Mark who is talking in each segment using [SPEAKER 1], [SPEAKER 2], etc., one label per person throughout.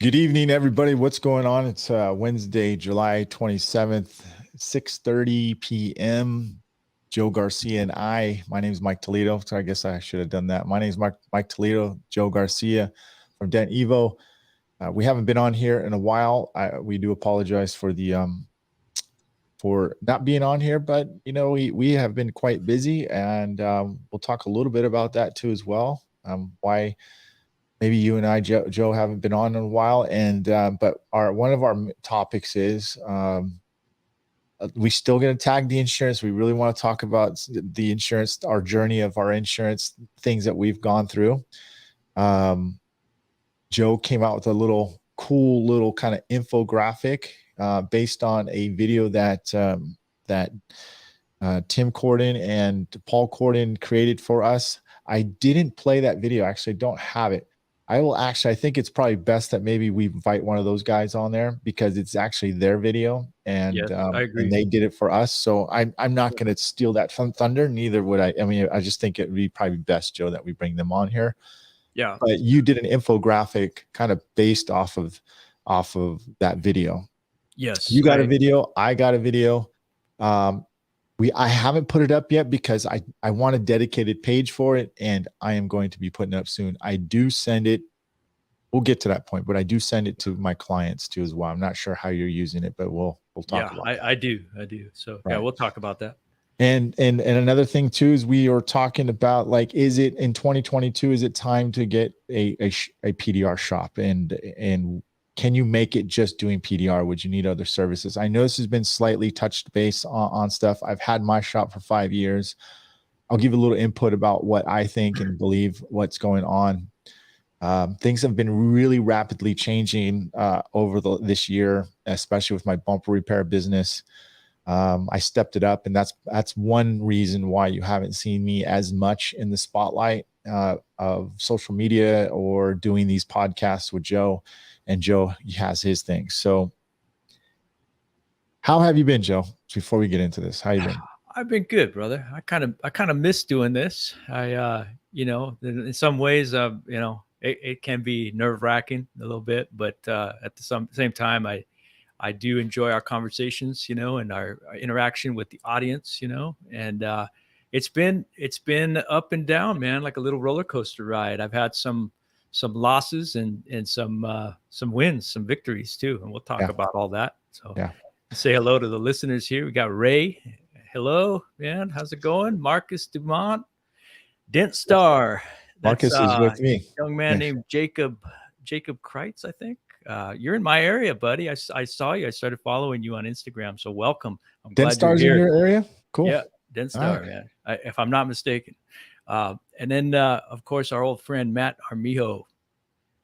[SPEAKER 1] Good evening, everybody. What's going on? It's Wednesday, July 27th, 6:30 p.m. Joe Garcia and my name is Mike Toledo. So I guess I should have done that. My name is Mike Toledo, Joe Garcia from Dent Evo. We haven't been on here in a while. We do apologize for not being on here, but we have been quite busy, and we'll talk a little bit about that too as well. Why maybe you and I, Joe, haven't been on in a while, and but one of our topics is we still going to tag the insurance. We really want to talk about the insurance, our journey of our insurance, things that we've gone through. Joe came out with a cool little kind of infographic based on a video that Tim Corden and Paul Corden created for us. I didn't play that video. Actually, I don't have it. I think it's probably best that maybe we invite one of those guys on there because it's actually their video, and
[SPEAKER 2] yes, I agree.
[SPEAKER 1] And they did it for us. So I'm not going to steal that thunder. Neither would I. I mean, I just think it would be probably best, Joe, that we bring them on here.
[SPEAKER 2] Yeah.
[SPEAKER 1] But you did an infographic kind of based off of that video.
[SPEAKER 2] Yes.
[SPEAKER 1] You got a video. I got a video. I haven't put it up yet because I want a dedicated page for it, and I am going to be putting it up soon. I do send it. We'll get to that point, but I do send it to my clients too as well. I'm not sure how you're using it, but we'll talk about it.
[SPEAKER 2] I do. So right. Yeah, we'll talk about that.
[SPEAKER 1] And another thing too is we are talking about, like, is it in 2022? Is it time to get a PDR shop, and can you make it just doing PDR? Would you need other services? I know this has been slightly touched base on stuff. I've had my shop for 5 years. I'll give a little input about what I think and believe what's going on. Things have been really rapidly changing over this year, especially with my bumper repair business. I stepped it up, and that's one reason why you haven't seen me as much in the spotlight of social media or doing these podcasts with Joe. And Joe has his thing. So how have you been, Joe? Before we get into this, how you been?
[SPEAKER 2] I've been good, brother. I kind of miss doing this. In some ways, it can be nerve-wracking a little bit, but at the same time, I do enjoy our conversations, and our interaction with the audience, and it's been up and down, man, like a little roller coaster ride. I've had some losses and some wins, some victories too. And we'll talk about all that. So say hello to the listeners here. We got Ray. Hello, man. How's it going? Marcus Dumont, Dent Star.
[SPEAKER 1] Marcus is with me.
[SPEAKER 2] Young man named Jacob Kreitz, I think. You're in my area, buddy. I saw you. I started following you on Instagram. So welcome. I'm
[SPEAKER 1] Dent Star's in your area? Cool.
[SPEAKER 2] Yeah, Dent Star, man. If I'm not mistaken. And then, of course, our old friend Matt Armijo,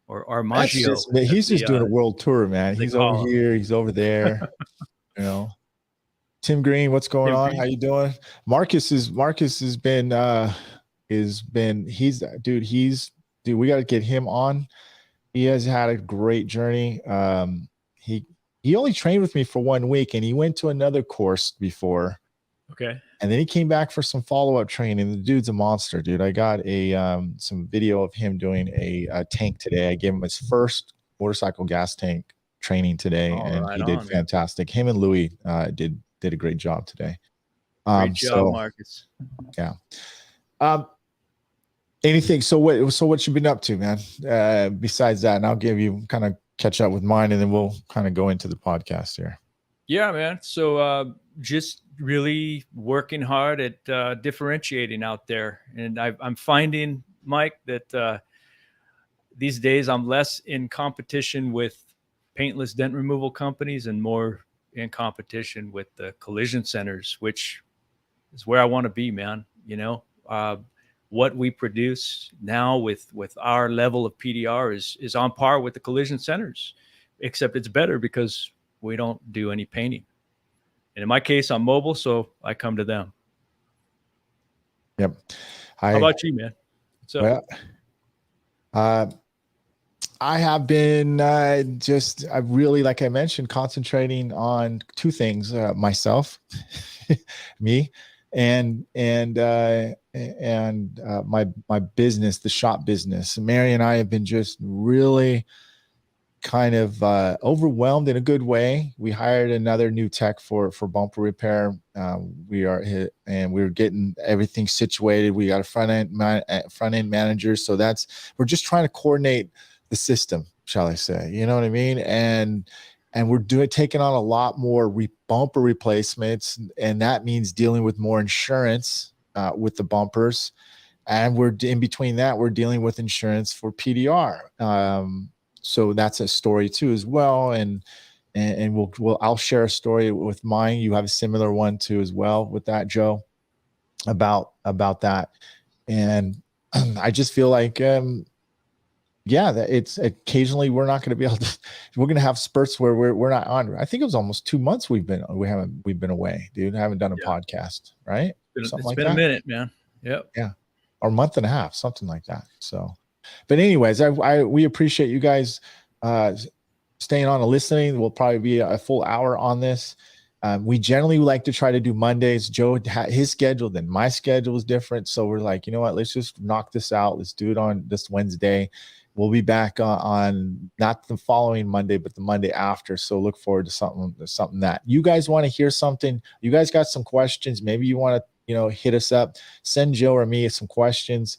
[SPEAKER 2] or Armaggio.
[SPEAKER 1] He's just doing a world tour, man. He's over here. He's over there. Tim Green, what's going on? How you doing? Marcus has been we got to get him on. He has had a great journey. He only trained with me for 1 week, and he went to another course before.
[SPEAKER 2] Okay.
[SPEAKER 1] And then he came back for some follow-up training. The dude's a monster, dude. I got some video of him doing a tank today. I gave him his first motorcycle gas tank training today, he did fantastic. Him and Louis did a great job today.
[SPEAKER 2] Great job, Marcus.
[SPEAKER 1] Yeah. Anything? So what you been up to, man? Besides that, and I'll give you kind of catch up with mine, and then we'll kind of go into the podcast here.
[SPEAKER 2] Yeah, man. So just really working hard at differentiating out there. And I'm finding, Mike, that these days I'm less in competition with paintless dent removal companies and more in competition with the collision centers, which is where I want to be, man. What we produce now with our level of PDR is on par with the collision centers, except it's better because we don't do any painting. And in my case, I'm mobile, so I come to them.
[SPEAKER 1] Yep.
[SPEAKER 2] How about you, man? So,
[SPEAKER 1] I have been I really, like I mentioned, concentrating on two things: myself, me, and my business, the shop business. Mary and I have been just really kind of overwhelmed in a good way. We hired another new tech for bumper repair. We're getting everything situated. We got a front end manager, so we're just trying to coordinate the system, shall I say? You know what I mean? And we're taking on a lot more bumper replacements, and that means dealing with more insurance with the bumpers. And we're in between that, we're dealing with insurance for PDR. So that's a story too as well. And I'll share a story with mine. You have a similar one too as well with that, Joe, about that. And I just feel like yeah, that it's occasionally we're not going to be able to, we're going to have spurts where we're not on. I think it was almost 2 months we've been away, dude. I haven't done a
[SPEAKER 2] Yeah.
[SPEAKER 1] podcast, right? Something
[SPEAKER 2] It's
[SPEAKER 1] like
[SPEAKER 2] been a
[SPEAKER 1] that.
[SPEAKER 2] minute, man. Yep.
[SPEAKER 1] Yeah. Or a month and a half, something like that. So, but anyways, we appreciate you guys staying on and listening. We'll probably be a full hour on this. We generally like to try to do Mondays. Joe had his schedule, then my schedule is different. So we're like, you know what? Let's just knock this out. Let's do it on this Wednesday. We'll be back on not the following Monday, but the Monday after. So look forward to something that you guys want to hear something. You guys got some questions. Maybe you want to, hit us up, send Joe or me some questions,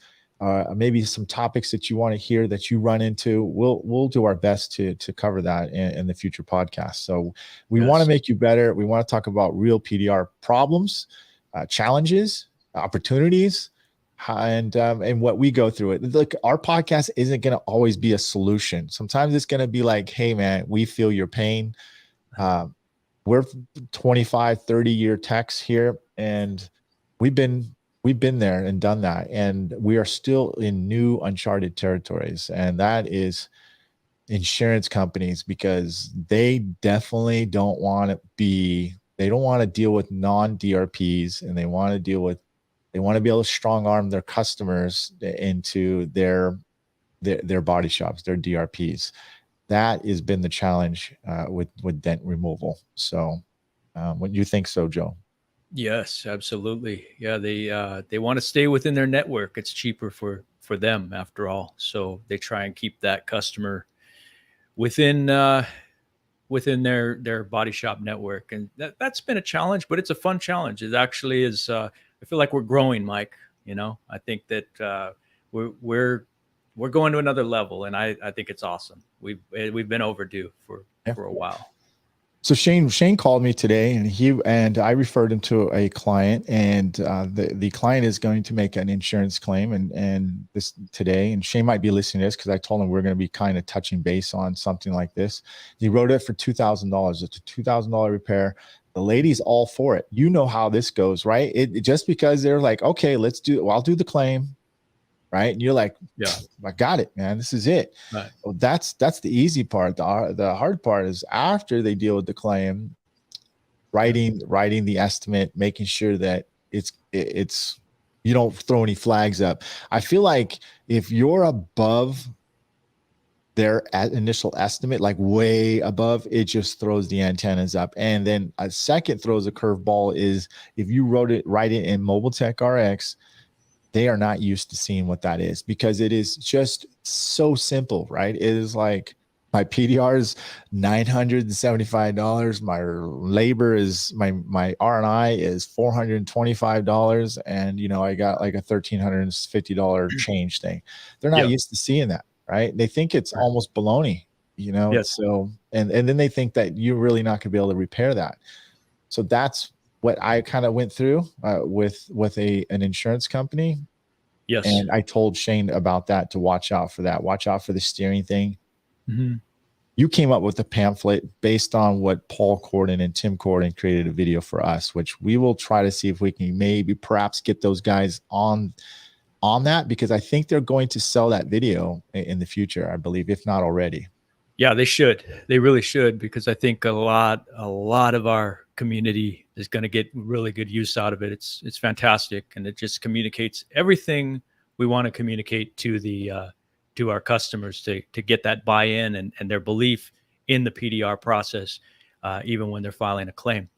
[SPEAKER 1] maybe some topics that you want to hear that you run into. We'll do our best to cover that in the future podcast. So we want to make you better. We want to talk about real PDR problems, challenges, opportunities, and what we go through it. Look, our podcast isn't going to always be a solution. Sometimes it's going to be like, hey man, we feel your pain. We're 25, 30-year techs here, and we've been there and done that, and we are still in new uncharted territories, and that is insurance companies, because they definitely don't want to deal with non-DRPs, and they want to be able to strong arm their customers into their body shops, their DRPs. That has been the challenge with dent removal. So what do you think so, Joe?
[SPEAKER 2] Yes, absolutely. Yeah, they want to stay within their network. It's cheaper for them after all. So they try and keep that customer within their body shop network, and that's been a challenge, but it's a fun challenge. It actually is. I feel like we're growing, Mike. I think that we're going to another level, and I think it's awesome. We've been overdue for a while.
[SPEAKER 1] So Shane called me today, and I referred him to a client, and the client is going to make an insurance claim and this today. And Shane might be listening to this, because I told him we're going to be kind of touching base on something like this. He wrote it for $2,000. It's a $2,000 repair. The lady's all for it. You know how this goes, right? It just because they're like, okay, I'll do the claim. Right. And you're like, yeah, I got it, man. This is it. Right. Well, that's the easy part. The hard part is after they deal with the claim, writing the estimate, making sure that it's you don't throw any flags up. I feel like if you're above their initial estimate, like way above, it just throws the antennas up. And then a second throws a curveball is if you write it in Mobile Tech RX, they are not used to seeing what that is, because it is just so simple, right? It is like, my PDR is $975. My labor is my R&I is $425. And, I got like a $1,350 change thing. They're not used to seeing that, right? They think it's almost baloney,
[SPEAKER 2] Yes.
[SPEAKER 1] So, and then they think that you're really not gonna be able to repair that. So that's what I kind of went through with an insurance company.
[SPEAKER 2] Yes.
[SPEAKER 1] And I told Shane about that, to watch out for that. Watch out for the steering thing. Mm-hmm. You came up with a pamphlet based on what Paul Corden and Tim Corden created a video for us, which we will try to see if we can perhaps get those guys on that, because I think they're going to sell that video in the future, I believe, if not already.
[SPEAKER 2] Yeah, they should. They really should, because I think a lot of our community is going to get really good use out of it. It's fantastic, and it just communicates everything we want to communicate to our customers to get that buy-in and their belief in the PDR process, even when they're filing a claim.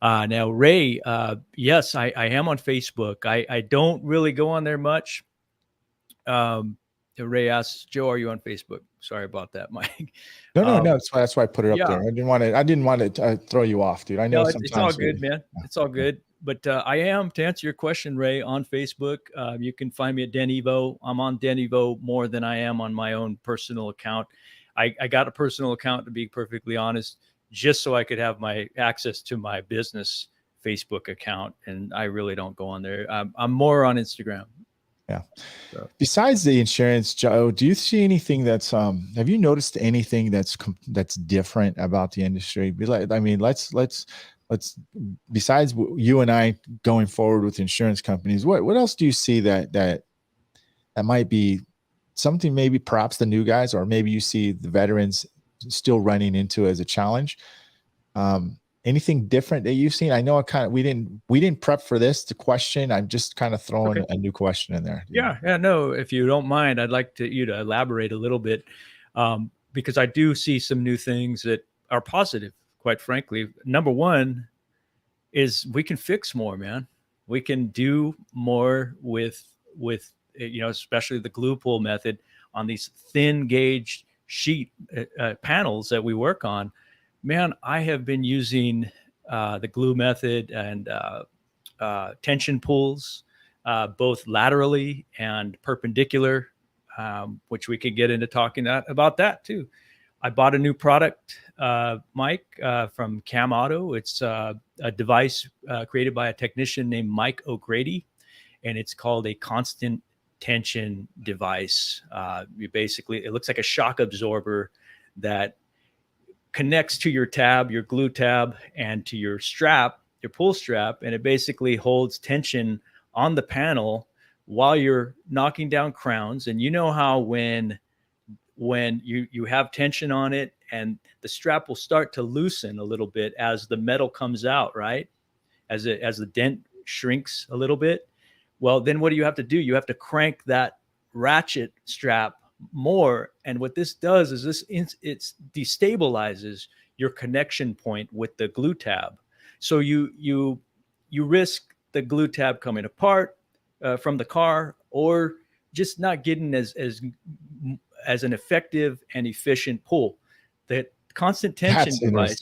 [SPEAKER 2] Now, Ray, yes, I am on Facebook. I don't really go on there much. Ray asks, Joe, are you on Facebook? Sorry about that, Mike.
[SPEAKER 1] No. That's why I put it up
[SPEAKER 2] Yeah,
[SPEAKER 1] there. I didn't want to throw you off, dude. I know
[SPEAKER 2] no, it's all
[SPEAKER 1] sometimes
[SPEAKER 2] good, man. It's all good. But I am, to answer your question, Ray, on Facebook. You can find me at Den Evo. I'm on Den Evo more than I am on my own personal account. I got a personal account, to be perfectly honest, just so I could have my access to my business Facebook account. And I really don't go on there. I'm more on Instagram.
[SPEAKER 1] Yeah.
[SPEAKER 2] So.
[SPEAKER 1] Besides the insurance, Joe, do you see anything that's have you noticed anything that's different about the industry? I mean, let's besides you and I going forward with insurance companies, what else do you see that might be something, maybe perhaps the new guys, or maybe you see the veterans still running into as a challenge? Anything different that you've seen? I know we didn't prep for this to question. I'm just kind of throwing a new question in there.
[SPEAKER 2] Yeah, no, if you don't mind, I'd like you to elaborate a little bit, because I do see some new things that are positive, quite frankly. Number one is we can fix more, man. We can do more with especially the glue pull method on these thin gauge sheet panels that we work on. Man, I have been using the glue method and tension pulls, both laterally and perpendicular, which we could get into talking about that too. I bought a new product, Mike, from Cam Auto. It's a device created by a technician named Mike O'Grady, and it's called a constant tension device. It looks like a shock absorber that connects to your tab, your glue tab, and to your strap, your pull strap, and it basically holds tension on the panel while you're knocking down crowns. And you know how when you have tension on it and the strap will start to loosen a little bit as the metal comes out, right? As the dent shrinks a little bit. Well, then what do you have to do? You have to crank that ratchet strap more. And what this does is it destabilizes your connection point with the glue tab. So you risk the glue tab coming apart from the car, or just not getting as an effective and efficient pull. The constant tension device,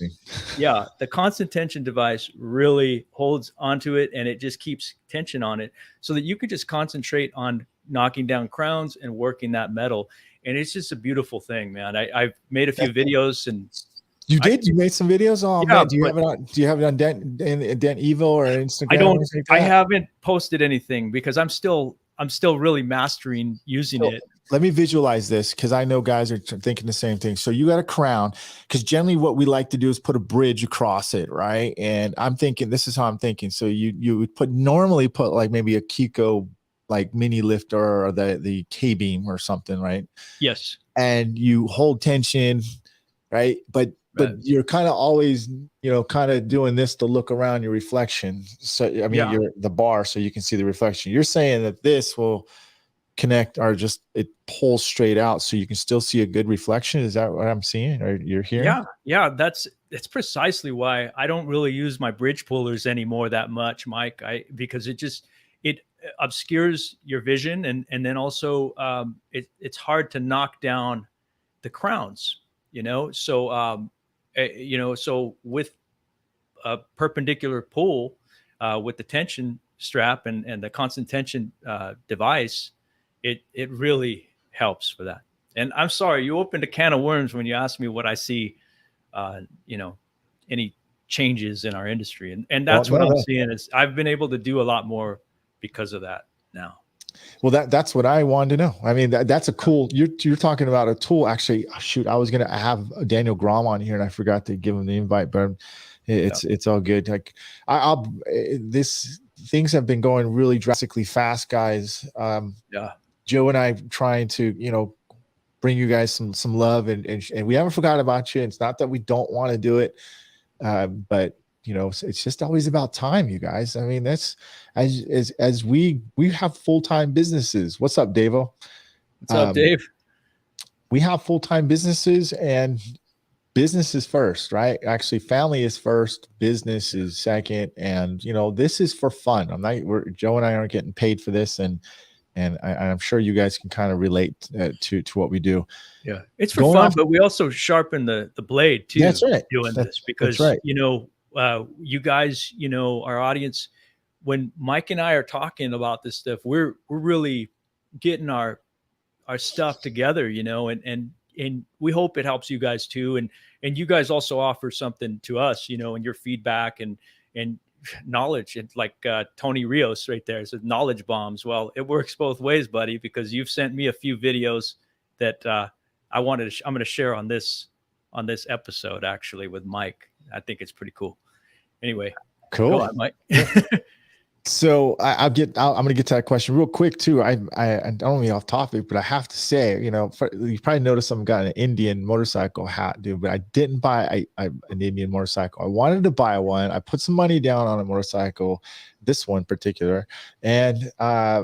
[SPEAKER 2] the constant tension device really holds onto it, and it just keeps tension on it so that you can just concentrate on knocking down crowns and working that metal. And it's just a beautiful thing, man. I've made a few videos, and
[SPEAKER 1] you made some videos. Oh
[SPEAKER 2] yeah,
[SPEAKER 1] man, do you have it on Dent Evo or Instagram?
[SPEAKER 2] I haven't posted anything because I'm still really mastering using it.
[SPEAKER 1] Let me visualize this, because I know guys are thinking the same thing. So you got a crown, because generally what we like to do is put a bridge across it, right? And I'm thinking, this is how I'm thinking. So you would normally put like maybe a Kiko like mini lifter or the K-beam or something, right?
[SPEAKER 2] Yes.
[SPEAKER 1] And you hold tension, right? But you're kind of always, kind of doing this to look around your reflection. So, I mean, you're the bar, so you can see the reflection. You're saying that this will connect, or just it pulls straight out so you can still see a good reflection. Is that what I'm seeing, or you're hearing?
[SPEAKER 2] Yeah. That's precisely why I don't really use my bridge pullers anymore that much, Mike. Because it obscures your vision, and then also it's hard to knock down the crowns, so so with a perpendicular pull with the tension strap and the constant tension device, it really helps for that. And I'm sorry, you opened a can of worms when you asked me what I see, any changes in our industry. And that's what I'm seeing is I've been able to do a lot more because of that now.
[SPEAKER 1] Well, that's what I wanted to know. I mean, that's a cool, you're talking about a tool. Actually, shoot, I was going to have Daniel Grom on here and I forgot to give him the invite, but it's all good. Like things have been going really drastically fast, guys. Joe and I trying to, bring you guys some love, and we haven't forgotten about you. It's not that we don't want to do it, but it's just always about time, you guys. I mean, that's as we have full-time businesses. What's up, Davo?
[SPEAKER 2] What's up, Dave?
[SPEAKER 1] We have full-time businesses, and business is first, right? Actually, family is first, business is second, and this is for fun. Joe and I aren't getting paid for this, and and I'm sure you guys can kind of relate to what we do.
[SPEAKER 2] Yeah, it's for
[SPEAKER 1] Going
[SPEAKER 2] fun,
[SPEAKER 1] off,
[SPEAKER 2] but we also sharpen the blade
[SPEAKER 1] that's
[SPEAKER 2] too
[SPEAKER 1] right.
[SPEAKER 2] doing this
[SPEAKER 1] That's
[SPEAKER 2] because
[SPEAKER 1] right.
[SPEAKER 2] you guys, our audience, when Mike and I are talking about this stuff, we're really getting our stuff together, and we hope it helps you guys too, and you guys also offer something to us, and your feedback and knowledge, and like Tony Rios right there says knowledge bombs. Well, it works both ways, buddy, because you've sent me a few videos that I'm going to share on this episode actually with Mike. I think it's pretty cool. Anyway, go
[SPEAKER 1] Cool.
[SPEAKER 2] on, Mike.
[SPEAKER 1] So I'm going to get to that question real quick too. I don't want to be off topic, but I have to say, you probably noticed I'm got an Indian motorcycle hat, dude, but I didn't buy an Indian motorcycle. I wanted to buy one. I put some money down on a motorcycle, this one in particular, and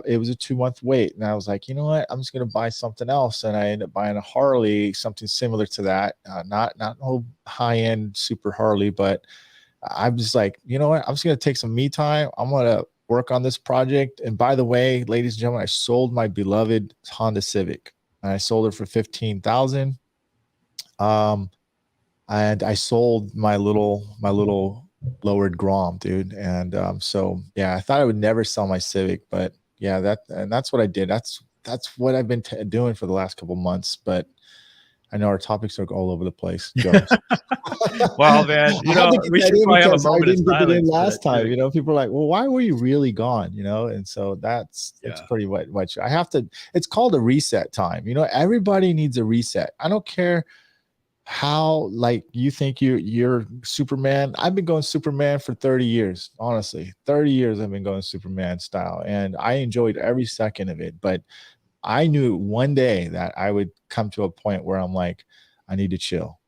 [SPEAKER 1] it was a 2-month wait. And I was like, you know what? I'm just going to buy something else. And I ended up buying a Harley, something similar to that. Not no high end super Harley, but I'm just like, you know what? I'm just going to take some me time. I'm going to work on this project. And by the way, ladies and gentlemen, I sold my beloved Honda Civic, and I sold it for 15,000. And I sold my little lowered Grom, dude. And so yeah, I thought I would never sell my Civic, but yeah, that's what I did. That's what I've been doing for the last couple months. But I know our topics are all over the place, Joe.
[SPEAKER 2] Well, man,
[SPEAKER 1] I had to get
[SPEAKER 2] we
[SPEAKER 1] that
[SPEAKER 2] should
[SPEAKER 1] in
[SPEAKER 2] probably have a
[SPEAKER 1] because I
[SPEAKER 2] moment of
[SPEAKER 1] didn't get it in
[SPEAKER 2] silence for that
[SPEAKER 1] last time.
[SPEAKER 2] too.
[SPEAKER 1] People are like, "Well, why were you really gone?" And so that's
[SPEAKER 2] Yeah.
[SPEAKER 1] pretty much. I have to. It's called a reset time. Everybody needs a reset. I don't care how like you think you're Superman. I've been going Superman for 30 years. Honestly, 30 years I've been going Superman style, and I enjoyed every second of it. But I knew one day that I would come to a point where I'm like, I need to chill.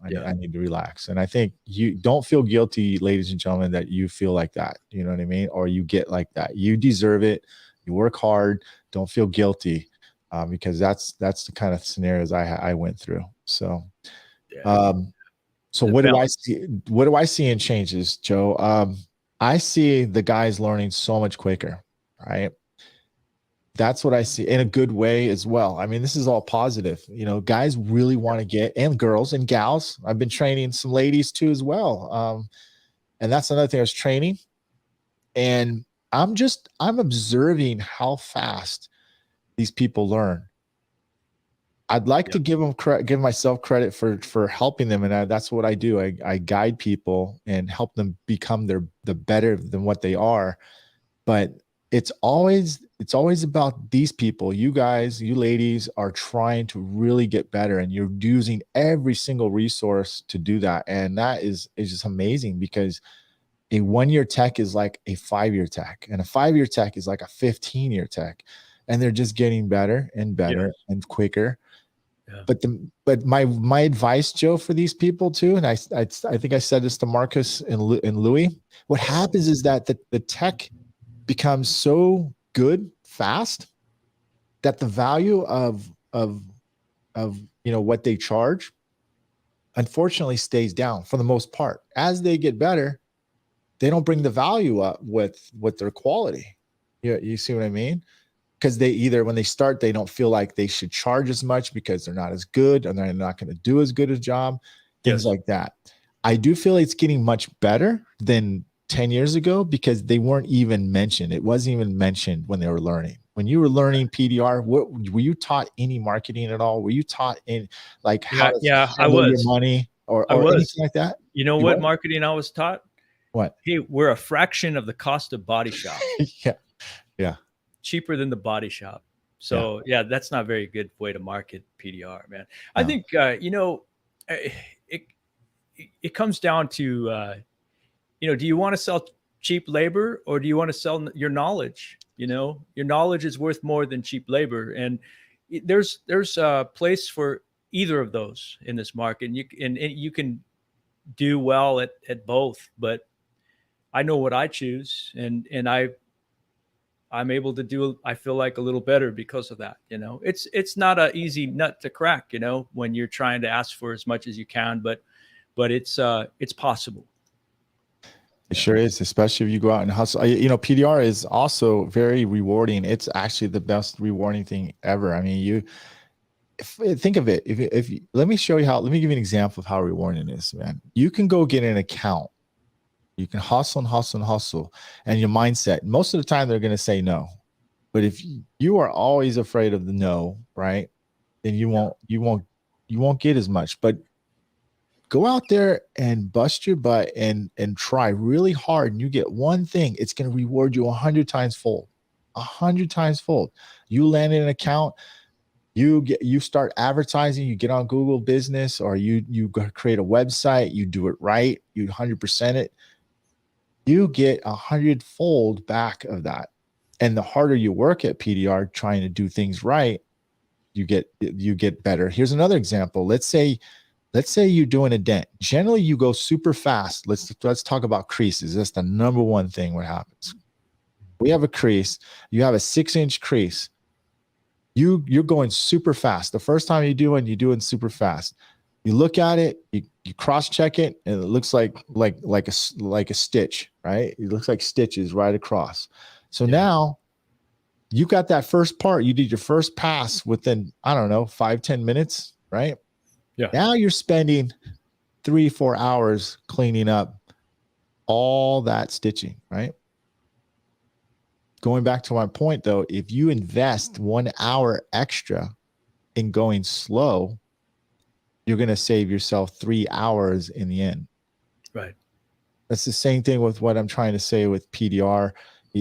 [SPEAKER 1] I need to relax. And I think you don't feel guilty, ladies and gentlemen, that you feel like that. You know what I mean? Or you get like that. You deserve it. You work hard. Don't feel guilty, because that's the kind of scenarios I went through. So,
[SPEAKER 2] Yeah.
[SPEAKER 1] So
[SPEAKER 2] The
[SPEAKER 1] what do I
[SPEAKER 2] balance.
[SPEAKER 1] see? What do I see in changes, Joe? I see the guys learning so much quicker, right? That's what I see in a good way as well. I mean, this is all positive. Guys really want to get, and girls and gals. I've been training some ladies too as well. And that's another thing I was training. And I'm observing how fast these people learn. I'd like to give myself credit for helping them, and that's what I do. I guide people and help them become the better than what they are. But it's always about these people. You guys, you ladies are trying to really get better, and you're using every single resource to do that. And that is just amazing, because a 1-year tech is like a 5-year tech, and a 5-year tech is like a 15-year tech, and they're just getting better and better and quicker.
[SPEAKER 2] Yeah.
[SPEAKER 1] But my advice, Joe, for these people too, and I think I said this to Marcus and Louis. What happens is that the tech becomes so good fast that the value of what they charge unfortunately stays down for the most part. As they get better, they don't bring the value up with their quality. You see what I mean? Because they either, when they start, they don't feel like they should charge as much because they're not as good, and they're not going to do as good a job, things like that. I do feel it's getting much better than 10 years ago, because they weren't even mentioned. It wasn't even mentioned when they were learning. When you were learning PDR, were you taught any marketing at all? Were you taught in like how to
[SPEAKER 2] I
[SPEAKER 1] handle your
[SPEAKER 2] was.
[SPEAKER 1] money or
[SPEAKER 2] I was.
[SPEAKER 1] anything like that?
[SPEAKER 2] You know what marketing I was taught?
[SPEAKER 1] What?
[SPEAKER 2] Hey, we're a fraction of the cost of body shop.
[SPEAKER 1] Yeah.
[SPEAKER 2] Cheaper than the body shop. So that's not a very good way to market PDR, man. I
[SPEAKER 1] No.
[SPEAKER 2] think it comes down to do you want to sell cheap labor, or do you want to sell your knowledge? Your knowledge is worth more than cheap labor, and there's a place for either of those in this market, and you can do well at both. But I know what I choose, and I'm able to do, I feel like, a little better because of that. It's not an easy nut to crack, when you're trying to ask for as much as you can, but it's possible.
[SPEAKER 1] It sure is, especially if you go out and hustle. You know, PDR is also very rewarding. It's actually the best rewarding thing ever. I mean, think of it. Let me show you how. Let me give you an example of how rewarding it is, man. You can go get an account. You can hustle and hustle and hustle, and your mindset. Most of the time, they're going to say no. But if you are always afraid of the no, right? Then you won't get as much. But go out there and bust your butt and try really hard, and you get one thing. It's going to reward you 100 times fold. 100 times fold. You land an account. You start advertising, you get on Google Business, or you create a website, you do it right, you 100% it, you get 100-fold back of that. And the harder you work at PDR trying to do things right, you get better. Here's another example. Let's say you're doing a dent. Generally, you go super fast. Let's talk about creases. That's the number one thing what happens. We have a crease. You have a 6-inch crease. You're going super fast. The first time you're doing super fast. You look at it, you cross check it, and it looks like a stitch, right? It looks like stitches right across. So now you got that first part. You did your first pass within, I don't know, 5-10 minutes, right?
[SPEAKER 2] Yeah.
[SPEAKER 1] Now you're spending 3-4 hours cleaning up all that stitching, right? Going back to my point, though, if you invest 1 hour extra in going slow, you're going to save yourself 3 hours in the end.
[SPEAKER 2] Right.
[SPEAKER 1] That's the same thing with what I'm trying to say with PDR.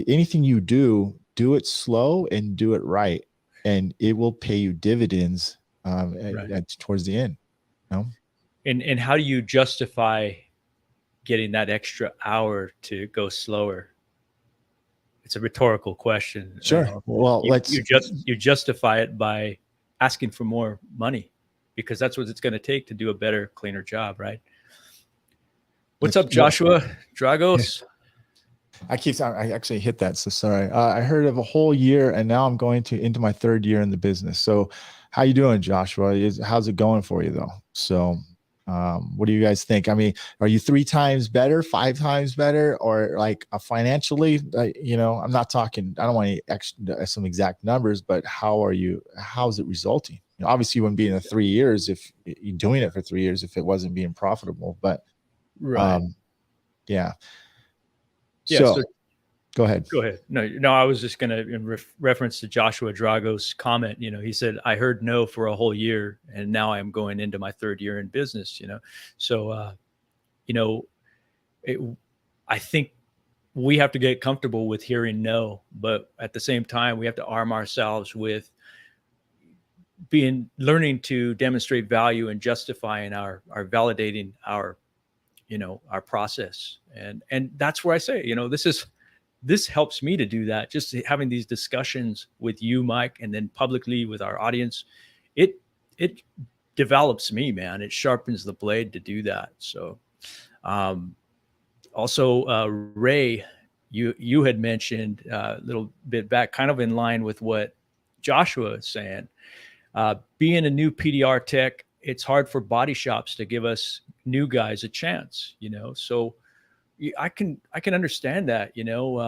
[SPEAKER 1] Anything you do it slow and do it right, and it will pay you dividends towards the end. You know?
[SPEAKER 2] And how do you justify getting that extra hour to go slower? It's a rhetorical question.
[SPEAKER 1] Sure. Well,
[SPEAKER 2] you justify it by asking for more money, because that's what it's going to take to do a better, cleaner job, right? What's up, Joshua Dragos?
[SPEAKER 1] I actually hit that. So sorry. I heard of a whole year, and now I'm going into my 3rd year in the business. So how you doing, Joshua? How's it going for you though? So what do you guys think? I mean, are you 3 times better, 5 times better, or like financially? You know, I'm not talking. I don't want some exact numbers, but how's it resulting? You know, obviously, you wouldn't be in the 3 years if you're doing it for 3 years if it wasn't being profitable. But
[SPEAKER 2] right,
[SPEAKER 1] yeah.
[SPEAKER 2] Yeah.
[SPEAKER 1] So go ahead.
[SPEAKER 2] Go ahead. No, I was just going to, in reference to Joshua Drago's comment, you know, he said, I heard no for a whole year, and now I'm going into my 3rd year in business, you know? So, you know, I think we have to get comfortable with hearing no, but at the same time, we have to arm ourselves with learning to demonstrate value and justifying our validating our, you know, our process. And that's where I say, you know, this helps me to do that. Just having these discussions with you, Mike, and then publicly with our audience, it develops me, man. It sharpens the blade to do that. So, also, Ray, you had mentioned a little bit back, kind of in line with what Joshua is saying. Being a new PDR tech, it's hard for body shops to give us new guys a chance, you know. So I can understand that, you know.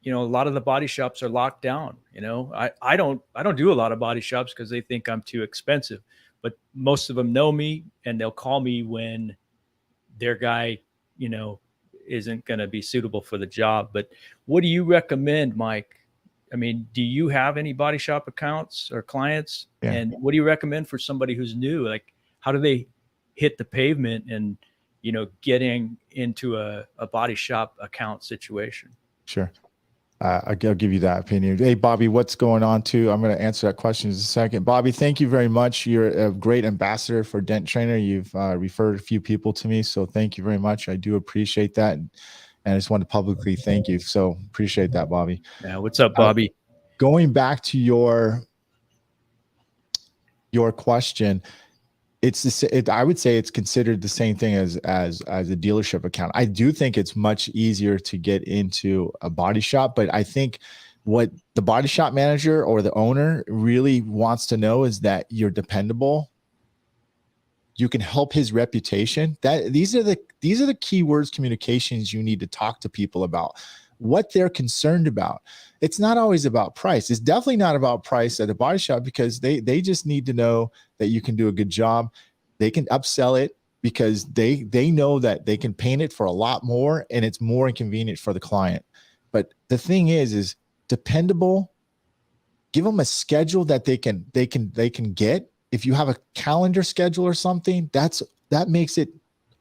[SPEAKER 2] A lot of the body shops are locked down. You know, I don't do a lot of body shops because they think I'm too expensive, but most of them know me, and they'll call me when their guy, you know, isn't going to be suitable for the job. But what do you recommend, Mike? I mean, do you have any body shop accounts or clients?
[SPEAKER 1] Yeah.
[SPEAKER 2] And what do you recommend for somebody who's new? Like, how do they hit the pavement and, you know, getting into a body shop account situation?
[SPEAKER 1] Sure. I'll give you that opinion. Hey, Bobby, what's going on too? I'm going to answer that question in a second. Bobby, thank you very much. You're a great ambassador for Dent Trainer. You've referred a few people to me, so thank you very much. I do appreciate that. And I just want to publicly thank you. So appreciate that, Bobby.
[SPEAKER 2] Yeah. What's up, Bobby?
[SPEAKER 1] Going back to your question, I would say it's considered the same thing as a dealership account. I do think it's much easier to get into a body shop, but I think what the body shop manager or the owner really wants to know is that you're dependable You can help his reputation. These are the keywords communications you need to talk to people about, what they're concerned about. It's not always about price. It's definitely not about price at a body shop, because they just need to know that you can do a good job. They can upsell it because they know that they can paint it for a lot more, and it's more inconvenient for the client. But the thing is dependable. Give them a schedule that they can get. If you have a calendar schedule or something, that makes it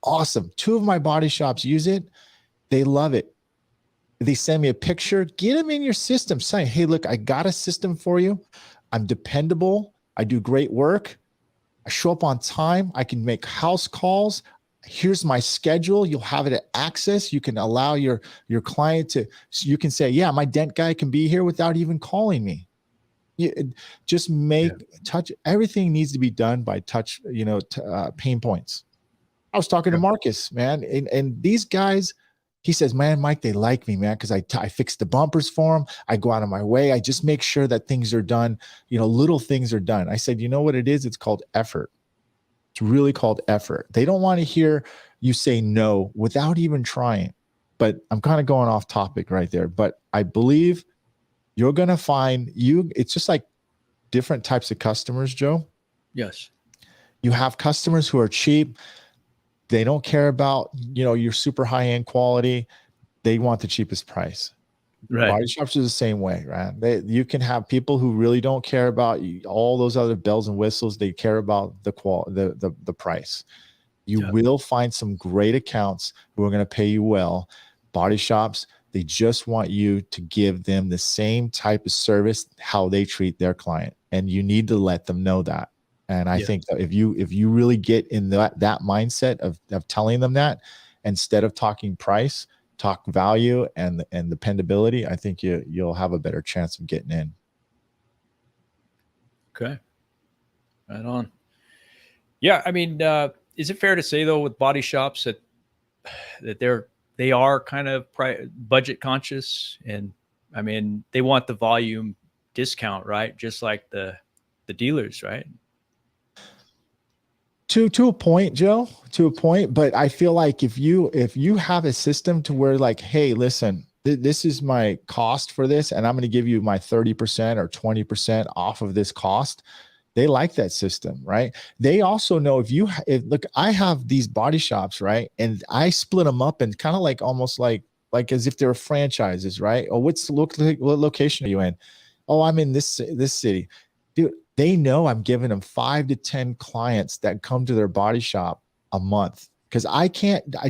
[SPEAKER 1] awesome. 2 of my body shops use it. They love it. They send me a picture. Get them in your system saying, hey, look, I got a system for you. I'm dependable. I do great work. I show up on time. I can make house calls. Here's my schedule. You'll have it at access. You can allow your client to, so you can say, yeah, my dent guy can be here without even calling me. You just make touch. Everything needs to be done by touch, pain points. I was talking to Marcus, man, and these guys, he says, man, Mike, they like me, man, because I fix the bumpers for them. I go out of my way. I just make sure that things are done. Little things are done. I said, you know what it is? It's called effort. It's really called effort. They don't want to hear you say no without even trying. But I'm kind of going off topic right there. But I believe you're going to find it's just like different types of customers, Joe.
[SPEAKER 2] Yes.
[SPEAKER 1] You have customers who are cheap. They don't care about, your super high end quality. They want the cheapest price.
[SPEAKER 2] Right.
[SPEAKER 1] Body shops are the same way, right? You can have people who really don't care about all those other bells and whistles. They care about the price. You will find some great accounts who are going to pay you well. Body shops, they just want you to give them the same type of service, how they treat their client. And you need to let them know that. And I think that if you really get in that mindset of telling them that, instead of talking price, talk value and dependability, I think you'll have a better chance of getting in.
[SPEAKER 2] Okay. Right on. Yeah. I mean, is it fair to say though, with body shops that they are kind of budget conscious, and I mean, they want the volume discount, right? Just like the dealers, right?
[SPEAKER 1] To a point, Joe, to a point. But I feel like if you have a system to where like, hey, listen, this is my cost for this, and I'm going to give you my 30% or 20% off of this cost. They like that system, right? They also know if look, I have these body shops, right? And I split them up and kind of like almost like as if they're franchises, right? Oh, what location are you in? Oh, I'm in this city. Dude, they know I'm giving them 5 to 10 clients that come to their body shop a month, because I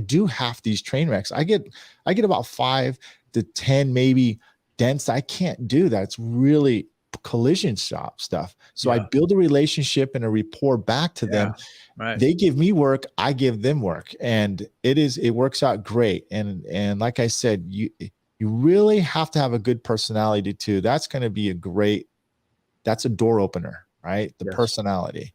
[SPEAKER 1] do half these train wrecks. I get about 5 to 10 maybe dents. I can't do that. It's really collision shop stuff. So I build a relationship and a rapport back to them.
[SPEAKER 2] Right.
[SPEAKER 1] They give me work, I give them work, and it works out great. And like I said, you really have to have a good personality too. That's going to be that's a door opener, right? The personality.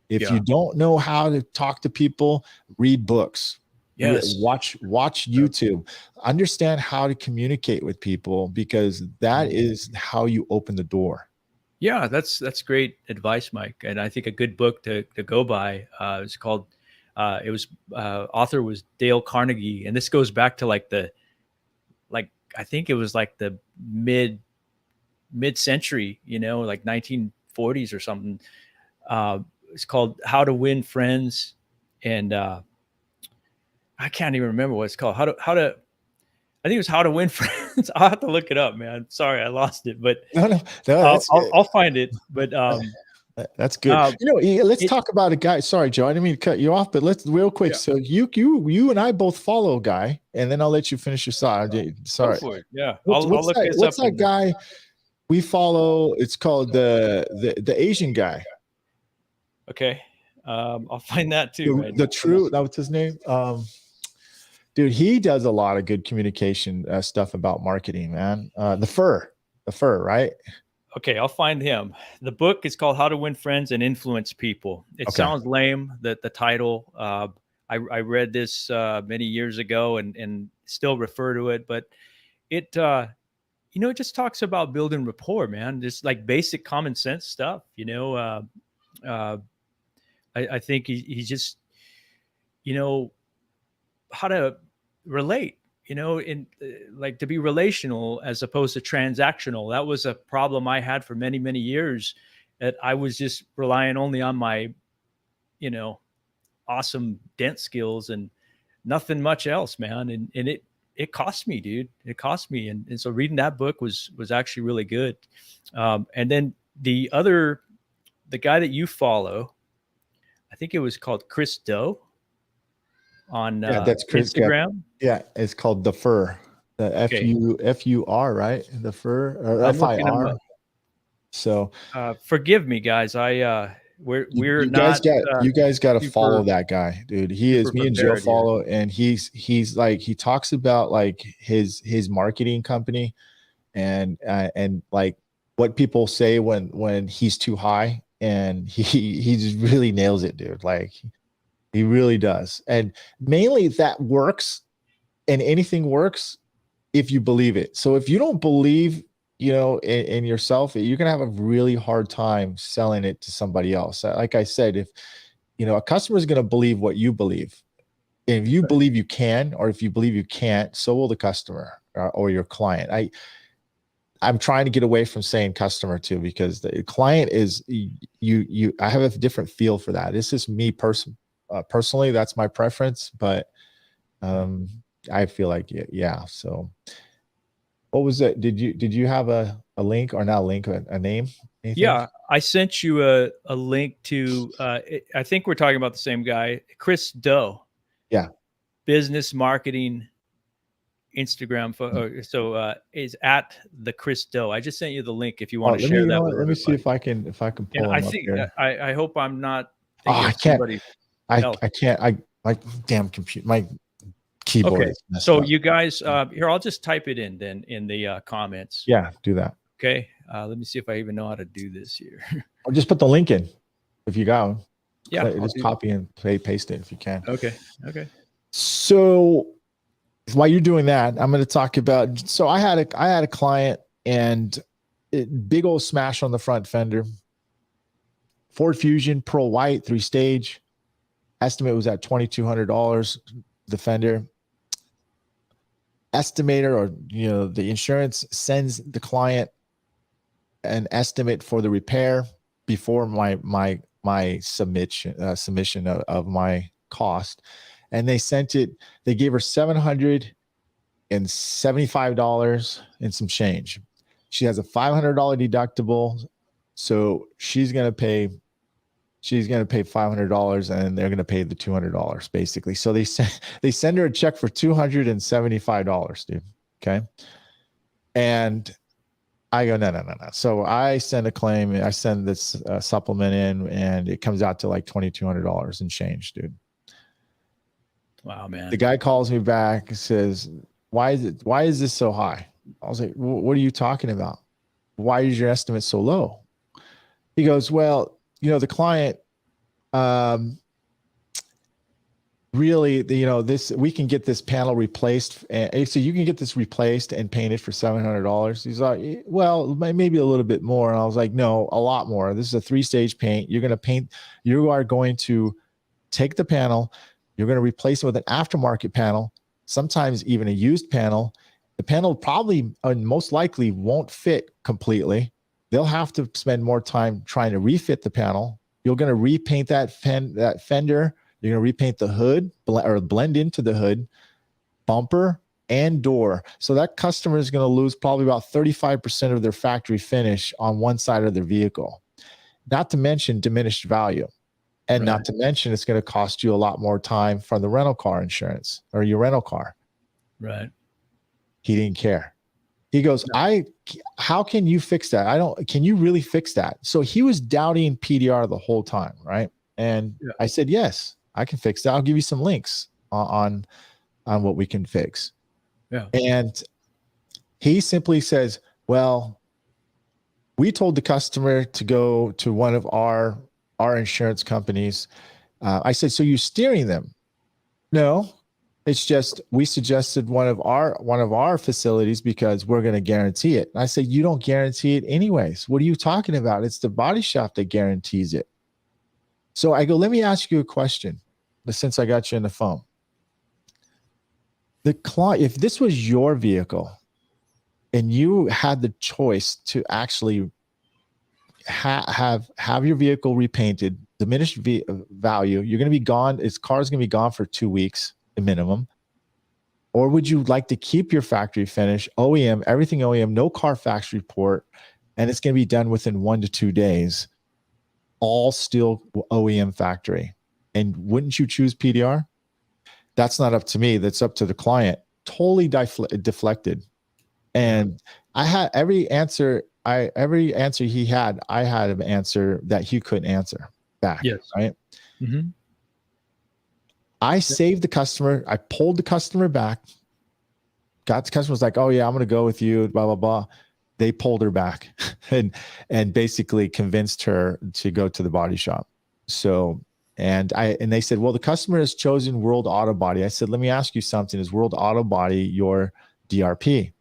[SPEAKER 1] If you don't know how to talk to people, read books.
[SPEAKER 2] Yes.
[SPEAKER 1] Watch YouTube. Understand how to communicate with people, because that is how you open the door.
[SPEAKER 2] Yeah, that's great advice, Mike. And I think a good book to go by is called author was Dale Carnegie, and this goes back to like I think it was like the mid-century, like 1940s or something. It's called How to Win Friends, and I can't even remember what it's called. How to I think it was How to Win Friends. I'll have to look it up, man. Sorry, I lost it, but
[SPEAKER 1] no,
[SPEAKER 2] I'll find it. But
[SPEAKER 1] that's good. Let's talk about a guy. Sorry, Joe, I didn't mean to cut you off, but let's real quick. So you and I both follow a guy, and then I'll let you finish your side. Sorry.
[SPEAKER 2] Go for it. Yeah,
[SPEAKER 1] What's that guy we follow? It's called the Asian guy.
[SPEAKER 2] Okay, I'll find that too.
[SPEAKER 1] What's his name? Dude, he does a lot of good communication stuff about marketing, man. The fur, right?
[SPEAKER 2] Okay, I'll find him. The book is called How to Win Friends and Influence People. It sounds lame, the title. I read this many years ago and still refer to it, but it it just talks about building rapport, man. Just like basic common sense stuff, like I think he just, you know, how to relate, you know, in like to be relational as opposed to transactional. That was a problem I had for many, many years, that I was just relying only on my, you know, awesome dent skills and nothing much else, man. And it cost me, dude. It cost me. And so reading that book was actually really good. And then the guy that you follow, I think it was called Chris Doe on
[SPEAKER 1] Yeah, that's Chris. Yeah,
[SPEAKER 2] Instagram.
[SPEAKER 1] yeah, it's called the Fur. The
[SPEAKER 2] Okay,
[SPEAKER 1] FUR, right? The Fur or
[SPEAKER 2] I'm looking him
[SPEAKER 1] FIR.
[SPEAKER 2] up.
[SPEAKER 1] So
[SPEAKER 2] Forgive me, guys. We're not
[SPEAKER 1] you guys got to follow
[SPEAKER 2] super
[SPEAKER 1] that guy, dude. He is
[SPEAKER 2] super
[SPEAKER 1] me and Joe
[SPEAKER 2] prepared here.
[SPEAKER 1] follow, and he's like he talks about like his marketing company and like what people say when he's too high, and he just really nails it, dude. Like he really does, and mainly that works, and anything works if you believe it. So if you don't believe, in yourself, you're gonna have a really hard time selling it to somebody else. Like I said, if a customer is gonna believe what you believe. If you
[SPEAKER 2] Right.
[SPEAKER 1] believe you can, or if you believe you can't, so will the customer or your client. I'm trying to get away from saying customer too, because the client is you. I have a different feel for that. This is me personally. That's my preference, but I feel like yeah. So what was it? Did you have a link, or not a link, a name? Anything?
[SPEAKER 2] Yeah, I sent you a link to. I think we're talking about the same guy, Chris Doe,
[SPEAKER 1] Yeah.
[SPEAKER 2] business marketing Instagram. So is at the Chris Doe. I just sent you the link if you
[SPEAKER 1] Oh,
[SPEAKER 2] want to share
[SPEAKER 1] you know
[SPEAKER 2] that
[SPEAKER 1] what?
[SPEAKER 2] with
[SPEAKER 1] Let me see
[SPEAKER 2] everybody.
[SPEAKER 1] if I can
[SPEAKER 2] And
[SPEAKER 1] pull
[SPEAKER 2] I
[SPEAKER 1] them up
[SPEAKER 2] think
[SPEAKER 1] here.
[SPEAKER 2] I hope I'm not
[SPEAKER 1] Oh,
[SPEAKER 2] thinking
[SPEAKER 1] I
[SPEAKER 2] of
[SPEAKER 1] can't.
[SPEAKER 2] somebody
[SPEAKER 1] I
[SPEAKER 2] else.
[SPEAKER 1] I can't. My damn computer. My keyboard
[SPEAKER 2] Okay,
[SPEAKER 1] is messed
[SPEAKER 2] so
[SPEAKER 1] up.
[SPEAKER 2] you guys, here, I'll just type it in then in the comments.
[SPEAKER 1] Yeah, do that.
[SPEAKER 2] Okay, let me see if I even know how to do this here.
[SPEAKER 1] Or just put the link in if you got one.
[SPEAKER 2] Yeah, I'll
[SPEAKER 1] Just
[SPEAKER 2] do that.
[SPEAKER 1] copy and paste it if you can.
[SPEAKER 2] Okay, okay.
[SPEAKER 1] So while you're doing that, I'm going to talk about. So I had a client, and big old smash on the front fender. Ford Fusion Pearl White 3-stage. Estimate was at $2,200. The fender estimator, or the insurance sends the client an estimate for the repair before my submission of my cost, and they sent it. They gave her $775 and some change. She has a $500 deductible, so she's gonna pay $500, and they're gonna pay the $200 basically. So they send her a check for $275, dude. Okay, and I go, no. So I send a claim. I send this supplement in, and it comes out to like $2,200 and change, dude.
[SPEAKER 2] Wow, man.
[SPEAKER 1] The guy calls me back and says, why is this so high? I was like, what are you talking about? Why is your estimate so low? He goes, well, the client, really, this, we can get this panel replaced. And so you can get this replaced and painted for $700. He's like, well, maybe a little bit more. And I was like, no, a lot more. This is a 3-stage paint. You are going to take the panel, you're going to replace it with an aftermarket panel, sometimes even a used panel. The panel probably and most likely won't fit completely. They'll have to spend more time trying to refit the panel. You're going to repaint that fender. You're going to repaint the hood, or blend into the hood, bumper, and door. So that customer is going to lose probably about 35% of their factory finish on one side of their vehicle. Not to mention diminished value. And
[SPEAKER 2] Right.
[SPEAKER 1] not to mention it's going to cost you a lot more time for the rental car insurance, or your rental car.
[SPEAKER 2] Right.
[SPEAKER 1] He didn't care. He goes, how can you fix that? Can you really fix that? So he was doubting PDR the whole time, right? And I said, yes, I can fix that. I'll give you some links on what we can fix.
[SPEAKER 2] Yeah.
[SPEAKER 1] And he simply says, well, we told the customer to go to one of our insurance companies. I said, so you're steering them? No, it's just we suggested one of our facilities because we're going to guarantee it. And I said, you don't guarantee it anyways. What are you talking about? It's the body shop that guarantees it. So I go, let me ask you a question, since I got you on the phone. The client, if this was your vehicle and you had the choice to actually have your vehicle repainted, diminished value, you're going to be gone. Its car's going to be gone for 2 weeks, the minimum. Or would you like to keep your factory finish, OEM, everything OEM, no Carfax report, and it's going to be done within 1 to 2 days, all still OEM factory? And wouldn't you choose PDR? That's not up to me. That's up to the client. Totally deflected. And I had every answer he had, I had an answer that he couldn't answer back.
[SPEAKER 2] Yes.
[SPEAKER 1] Right. Mm-hmm. I saved the customer. I pulled the customer back. Got the customer was like, oh yeah, I'm going to go with you, blah, blah, blah. They pulled her back and basically convinced her to go to the body shop. So, and they said, well, the customer has chosen World Auto Body. I said, let me ask you something. Is World Auto Body your DRP?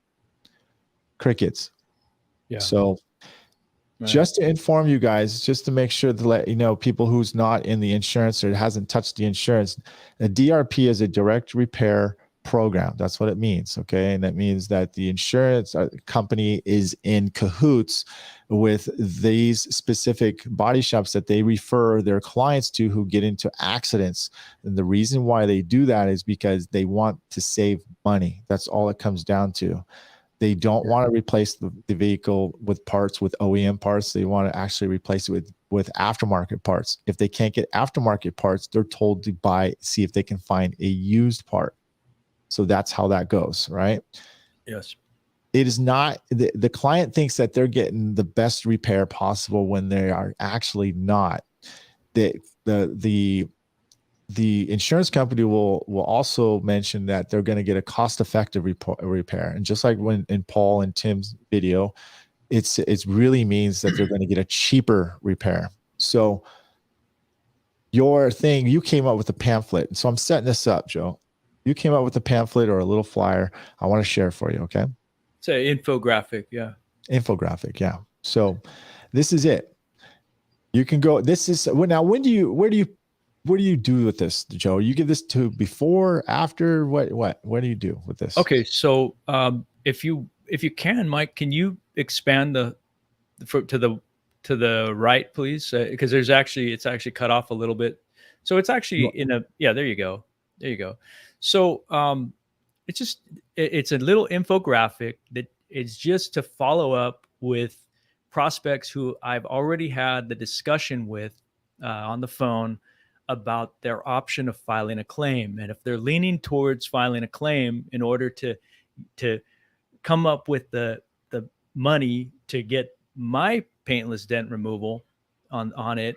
[SPEAKER 1] Crickets. Yeah. So just to inform you guys, just to make sure to let you know, people who's not in the insurance or hasn't touched the insurance, a DRP is a direct repair program. That's what it means. Okay. And that means that the insurance company is in cahoots with these specific body shops that they refer their clients to who get into accidents. And the reason why they do that is because they want to save money. That's all it comes down to. They don't want to replace the vehicle with parts, with OEM parts. They want to actually replace it with aftermarket parts. If they can't get aftermarket parts, they're told to see if they can find a used part. So that's how that goes, right?
[SPEAKER 2] Yes.
[SPEAKER 1] It is not, the client thinks that they're getting the best repair possible when they are actually not. The insurance company will also mention that they're going to get a cost-effective repair. And just like when in Paul and Tim's video, it really means that they're going to get a cheaper repair. So your thing, you came up with a pamphlet. So I'm setting this up, Joe. You came up with a pamphlet or a little flyer. I want to share for you. Okay.
[SPEAKER 2] It's an infographic. Yeah.
[SPEAKER 1] Infographic. Yeah. So this is it. You can go, this is now, what do you do with this, Joe? You give this to before, after, what do you do with this?
[SPEAKER 2] Okay. So, if you can, Mike, can you expand to the right, please? Because it's actually cut off a little bit. So it's actually there you go. There you go. So, it's a little infographic that is just to follow up with prospects who I've already had the discussion with on the phone about their option of filing a claim. And if they're leaning towards filing a claim in order to come up with the money to get my paintless dent removal on it,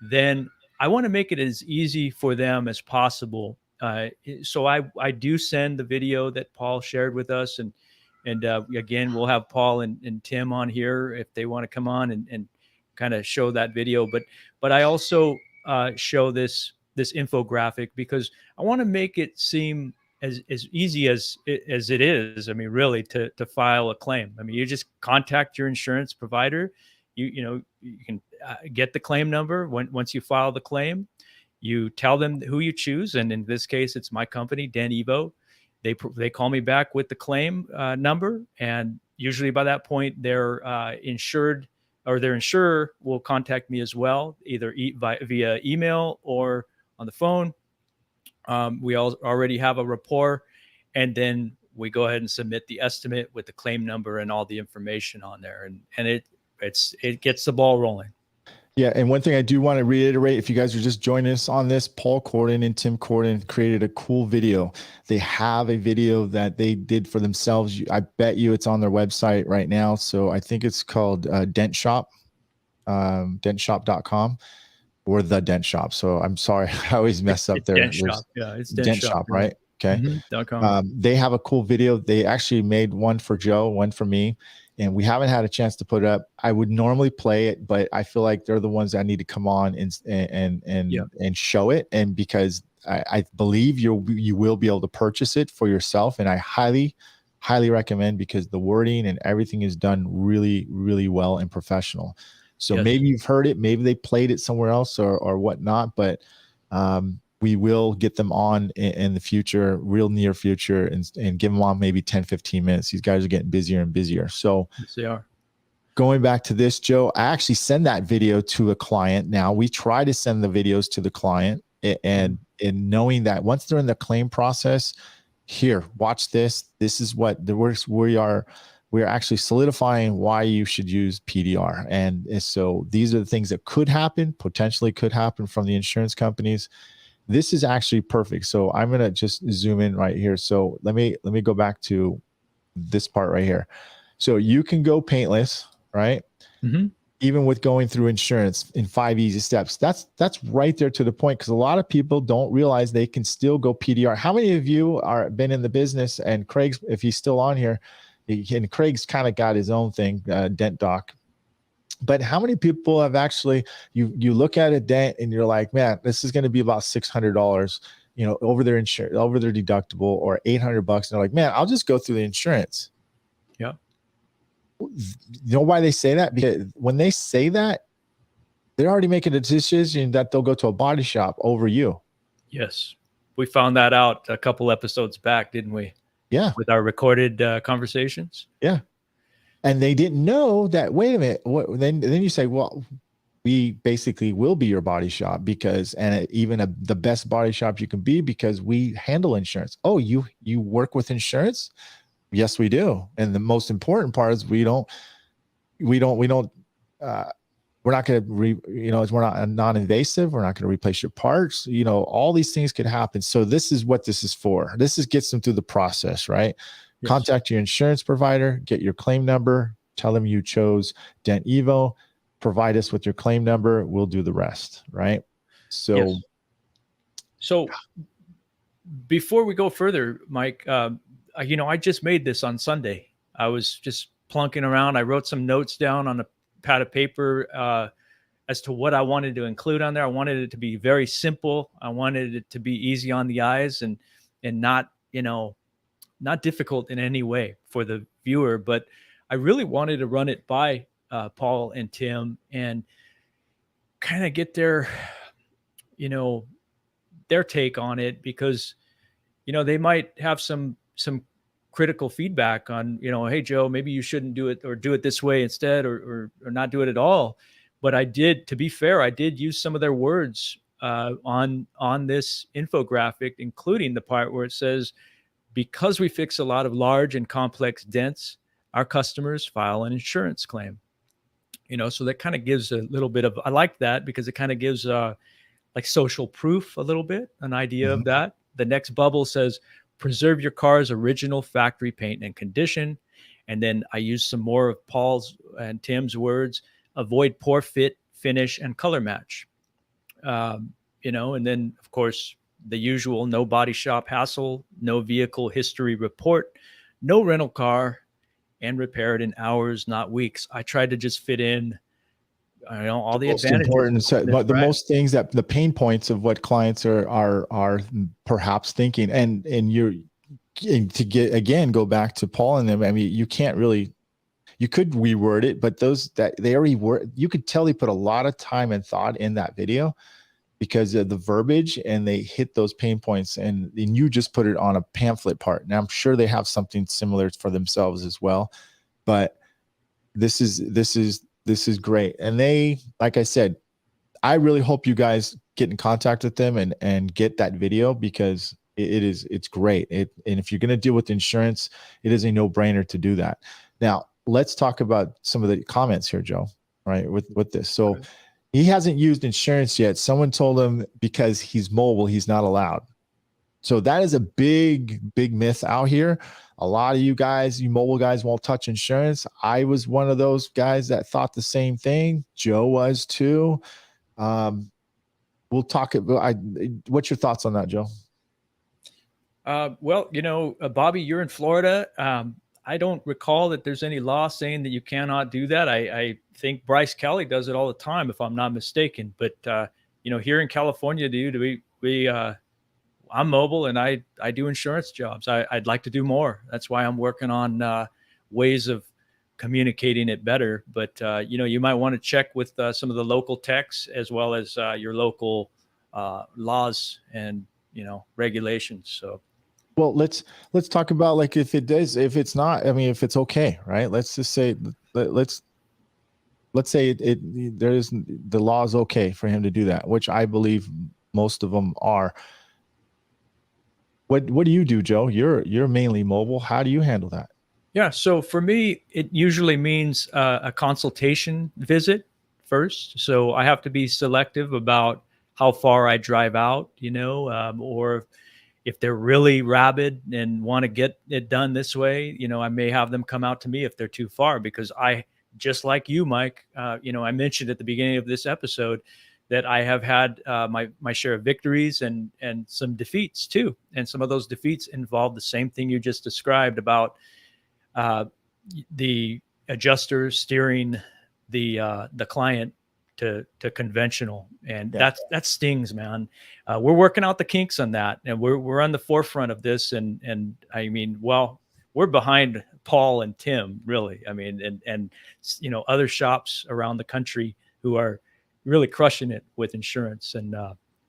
[SPEAKER 2] then I want to make it as easy for them as possible. So I do send the video that Paul shared with us, and again, we'll have Paul and Tim on here if they want to come on and kind of show that video. But I also show this infographic because I want to make it seem as easy as it is. I mean, really, to file a claim. I mean, you just contact your insurance provider. You can get the claim number once you file the claim. You tell them who you choose, and in this case, it's my company, Dent Evo. They call me back with the claim number, and usually by that point, they're insured, or their insurer will contact me as well, either via email or on the phone. We already have a rapport, and then we go ahead and submit the estimate with the claim number and all the information on there, and it gets the ball rolling.
[SPEAKER 1] Yeah, and one thing I do want to reiterate, if you guys are just joining us on this, Paul Corden and Tim Corden created a cool video. They have a video that they did for themselves. I bet you it's on their website right now. So I think it's called Dent Shop, dentshop.com, or the Dent Shop. So I'm sorry, I always mess up there.
[SPEAKER 2] Dent Shop. Yeah, it's
[SPEAKER 1] Dent Shop, right? Okay.
[SPEAKER 2] Mm-hmm.
[SPEAKER 1] They have a cool video. They actually made one for Joe, one for me, and we haven't had a chance to put it up. I would normally play it, but I feel like they're the ones that need to come on and show it. And because I believe you will be able to purchase it for yourself, and I highly recommend, because the wording and everything is done really, really well and professional. So
[SPEAKER 2] Yes.
[SPEAKER 1] maybe you've heard it, maybe they played it somewhere else or whatnot, but we will get them on in the future, real near future, and give them on maybe 10, 15 minutes. These guys are getting busier and busier. So
[SPEAKER 2] Yes, they are.
[SPEAKER 1] going back to this, Joe, I actually send that video to a client. Now we try to send the videos to the client and knowing that once they're in the claim process, here, watch this. This is what the worst we are actually solidifying why you should use PDR. And so these are the things that could happen, potentially could happen from the insurance companies. This is actually perfect. So I'm going to just zoom in right here. So let me go back to this part right here. So you can go paintless, right?
[SPEAKER 2] Mm-hmm.
[SPEAKER 1] Even with going through insurance in 5 easy steps. That's right there to the point, because a lot of people don't realize they can still go PDR. How many of you are been in the business? And Craig's, if he's still on here, and Craig's kind of got his own thing, Dent Doc. But how many people have actually, you look at a dent and you're like, man, this is going to be about $600, over their insurance, over their deductible, or $800. And they're like, man, I'll just go through the insurance.
[SPEAKER 2] Yeah.
[SPEAKER 1] You know why they say that? Because when they say that, they're already making a decision that they'll go to a body shop over you.
[SPEAKER 2] Yes. We found that out a couple episodes back, didn't we?
[SPEAKER 1] Yeah.
[SPEAKER 2] With our recorded conversations.
[SPEAKER 1] Yeah. And they didn't know that, wait a minute. Then you say, well, we basically will be your body shop because, and even the best body shop you can be, because we handle insurance. Oh, you work with insurance? Yes, we do. And the most important part is we're not going to we're not non-invasive. We're not going to replace your parts. All these things could happen. So this is what this is for. This gets them through the process, right? Yes. Contact your insurance provider, get your claim number, tell them you chose Dent Evo, provide us with your claim number. We'll do the rest, right? So,
[SPEAKER 2] yes. So before we go further, Mike, I just made this on Sunday. I was just plunking around. I wrote some notes down on a pad of paper as to what I wanted to include on there. I wanted it to be very simple. I wanted it to be easy on the eyes and not, not difficult in any way for the viewer. But I really wanted to run it by Paul and Tim and kind of get their take on it, because they might have some critical feedback on, hey Joe, maybe you shouldn't do it, or do it this way instead, or not do it at all. But to be fair, I did use some of their words on this infographic, including the part where it says, because we fix a lot of large and complex dents, our customers file an insurance claim. So that kind of gives a little bit of, I like that, because it kind of gives like social proof a little bit, an idea of that. The next bubble says, preserve your car's original factory paint and condition. And then I use some more of Paul's and Tim's words, avoid poor fit, finish, and color match. And then of course, the usual, no body shop hassle, no vehicle history report, no rental car, and repair it in hours, not weeks. I tried to just fit in all the advantages.
[SPEAKER 1] Important, but the most things, that the pain points of what clients are perhaps thinking, and to go back to Paul and them. I mean, you can't really, you could reword it, but those that they already were, you could tell they put a lot of time and thought in that video because of the verbiage, and they hit those pain points, and you just put it on a pamphlet part. Now I'm sure they have something similar for themselves as well, but this is great. And they, like I said, I really hope you guys get in contact with them and get that video, because it's great. And if you're going to deal with insurance, it is a no-brainer to do that. Now let's talk about some of the comments here, Joe, right? With this. So he hasn't used insurance yet. Someone told him because he's mobile, he's not allowed. So that is a big myth out here. A lot of you guys, you mobile guys, won't touch insurance. I was one of those guys that thought the same thing. Joe was too. We'll talk. What's your thoughts on that, Joe?
[SPEAKER 2] Well, Bobby, you're in Florida. I don't recall that there's any law saying that you cannot do that. I think Bryce Kelly does it all the time, if I'm not mistaken. But here in California, dude, I'm mobile and I do insurance jobs. I'd like to do more. That's why I'm working on ways of communicating it better. But you might want to check with some of the local techs as well as your local laws and regulations. So
[SPEAKER 1] Well, let's talk about like if it's not, I mean, if it's okay, right? Let's just say let's say there is, the law is okay for him to do that, which I believe most of them are. What do you do, Joe? You're mainly mobile. How do you handle that?
[SPEAKER 2] yeah, so for me, it usually means a consultation visit first. So I have to be selective about how far I drive out, or if they're really rabid and want to get it done this way, I may have them come out to me if they're too far, because just like you, Mike, I mentioned at the beginning of this episode that I have had my share of victories and some defeats too. And some of those defeats involve the same thing you just described about uh, the adjuster steering the client to conventional, and
[SPEAKER 1] Yeah.
[SPEAKER 2] that stings, man. We're working out the kinks on that, and we're on the forefront of this, and I mean, well, we're behind Paul and Tim, really. I mean, and other shops around the country who are really crushing it with insurance, and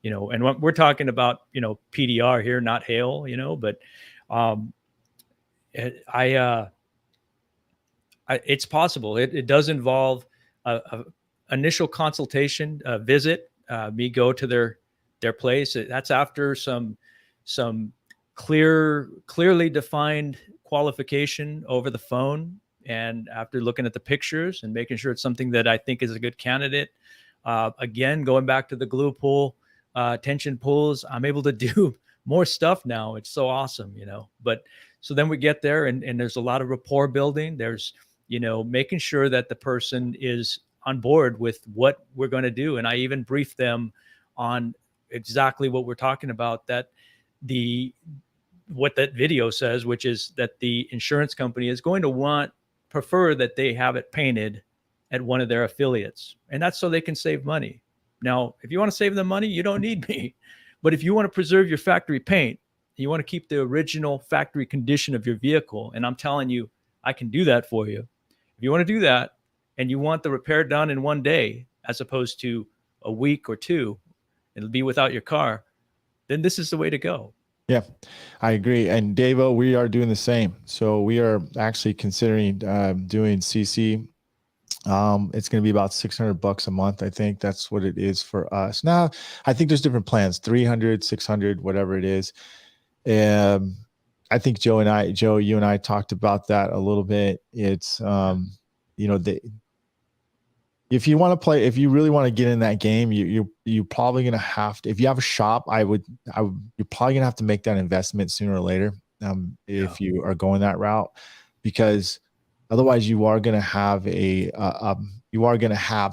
[SPEAKER 2] and what we're talking about, PDR here, not hail, but um, I it's possible. It does involve a initial consultation, visit, me go to their place. That's after some clearly defined qualification over the phone, and after looking at the pictures and making sure it's something that I think is a good candidate. Again, going back to the glue pull, tension pulls, I'm able to do more stuff now. It's so awesome, But so then we get there, and there's a lot of rapport building. There's making sure that the person is on board with what we're going to do. And I even brief them on exactly what we're talking about, that what that video says, which is that the insurance company is going to prefer that they have it painted at one of their affiliates. And that's so they can save money. Now, if you want to save them money, you don't need me. But if you want to preserve your factory paint, you want to keep the original factory condition of your vehicle, and I'm telling you, I can do that for you. If you want to do that and you want the repair done in one day, as opposed to a week or two, it'll be without your car, then this is the way to go.
[SPEAKER 1] Yeah, I agree. And Davo, we are doing the same. So we are actually considering doing CC. It's going to be about $600 a month. I think that's what it is for us. Now, I think there's different plans, 300, 600, whatever it is. I think Joe, you and I talked about that a little bit. It's, if you want to play, if you really want to get in that game, you're probably going to have to, if you have a shop, you're probably going to have to make that investment sooner or later. If you are going that route, because otherwise you are going to have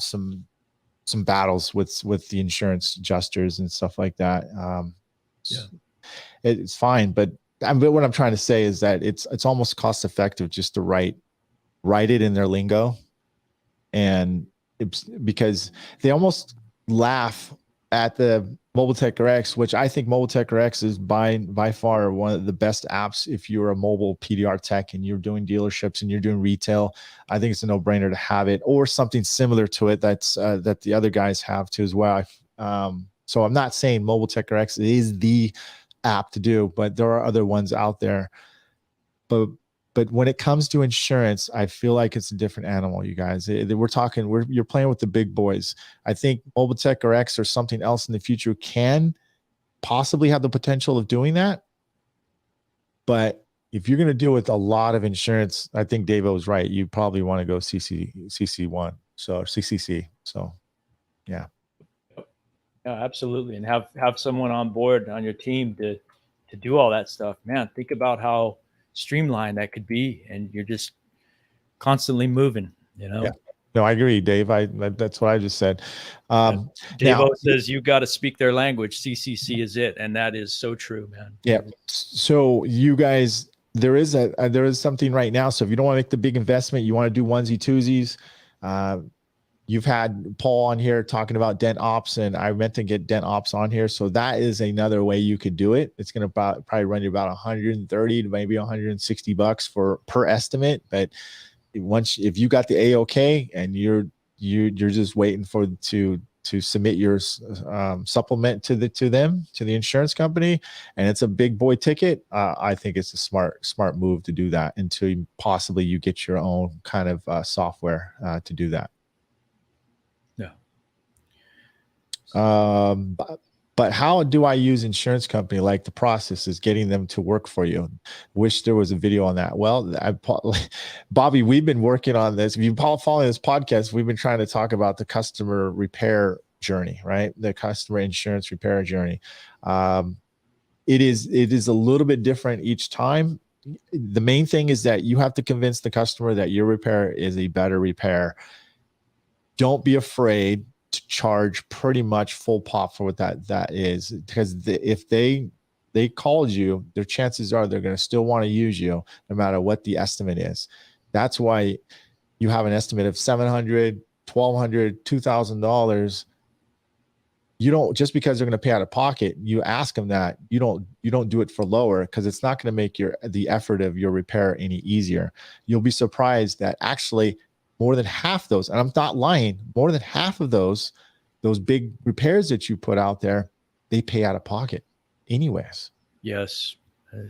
[SPEAKER 1] some battles with the insurance adjusters and stuff like that. It's fine, but what I'm trying to say is that it's almost cost effective just to write it in their lingo, and it's because they almost laugh at the Mobile Tech RX, which I think Mobile Tech RX is by far one of the best apps if you're a mobile PDR tech and you're doing dealerships and you're doing retail. I think it's a no-brainer to have it, or something similar to it that's that the other guys have too as well. So I'm not saying Mobile Tech RX is the app to do, but there are other ones out there. But when it comes to insurance, I feel like it's a different animal, you guys. You're playing with the big boys. I think Mobile Tech RX or something else in the future can possibly have the potential of doing that. But if you're going to deal with a lot of insurance, I think Davo was right. You probably want to go CC1, so CCC. So, yeah.
[SPEAKER 2] Yeah, absolutely. And have someone on board on your team to do all that stuff. Man, think about how streamlined that could be, and you're just constantly moving,
[SPEAKER 1] Yeah. No, I agree, Dave. That's what I just said.
[SPEAKER 2] Davo says you got to speak their language. CCC is it, and that is so true, man.
[SPEAKER 1] Yeah. So you guys, there is something right now. So if you don't want to make the big investment, you want to do onesie twosies. You've had Paul on here talking about Dent Ops, and I meant to get Dent Ops on here. So that is another way you could do it. It's going to probably run you about 130 to maybe $160 per estimate. But once if you got the A-OK and you're just waiting for to submit your supplement to the insurance company, and it's a big boy ticket, I think it's a smart move to do that until possibly you get your own kind of software to do that.
[SPEAKER 2] Yeah.
[SPEAKER 1] But how do I use insurance company? Like the process is getting them to work for you. Wish there was a video on that. Well, Bobby, we've been working on this. If you follow this podcast, we've been trying to talk about the customer repair journey, right? The customer insurance repair journey. It is a little bit different each time. The main thing is that you have to convince the customer that your repair is a better repair. Don't be afraid to charge pretty much full pop for what that is, because if they called you, their chances are they're going to still want to use you no matter what the estimate is. That's why you have an estimate of $700, $1,200, $2,000. You don't, just because they're going to pay out of pocket, you ask them that, you don't do it for lower, because it's not going to make the effort of your repair any easier. You'll be surprised that actually more than half those, and I'm not lying, more than half of those big repairs that you put out there, they pay out of pocket anyways.
[SPEAKER 2] Yes,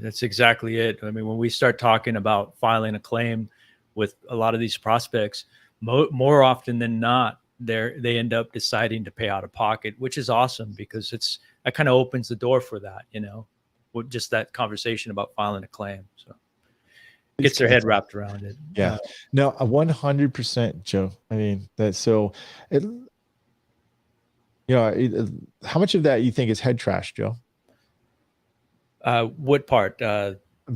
[SPEAKER 2] that's exactly it. I mean, when we start talking about filing a claim with a lot of these prospects, more often than not, they end up deciding to pay out of pocket, which is awesome, because that kind of opens the door for that, with just that conversation about filing a claim. So gets their head wrapped around it.
[SPEAKER 1] Yeah. No, 100%, Joe. I mean, how much of that you think is head trash, Joe?
[SPEAKER 2] What part?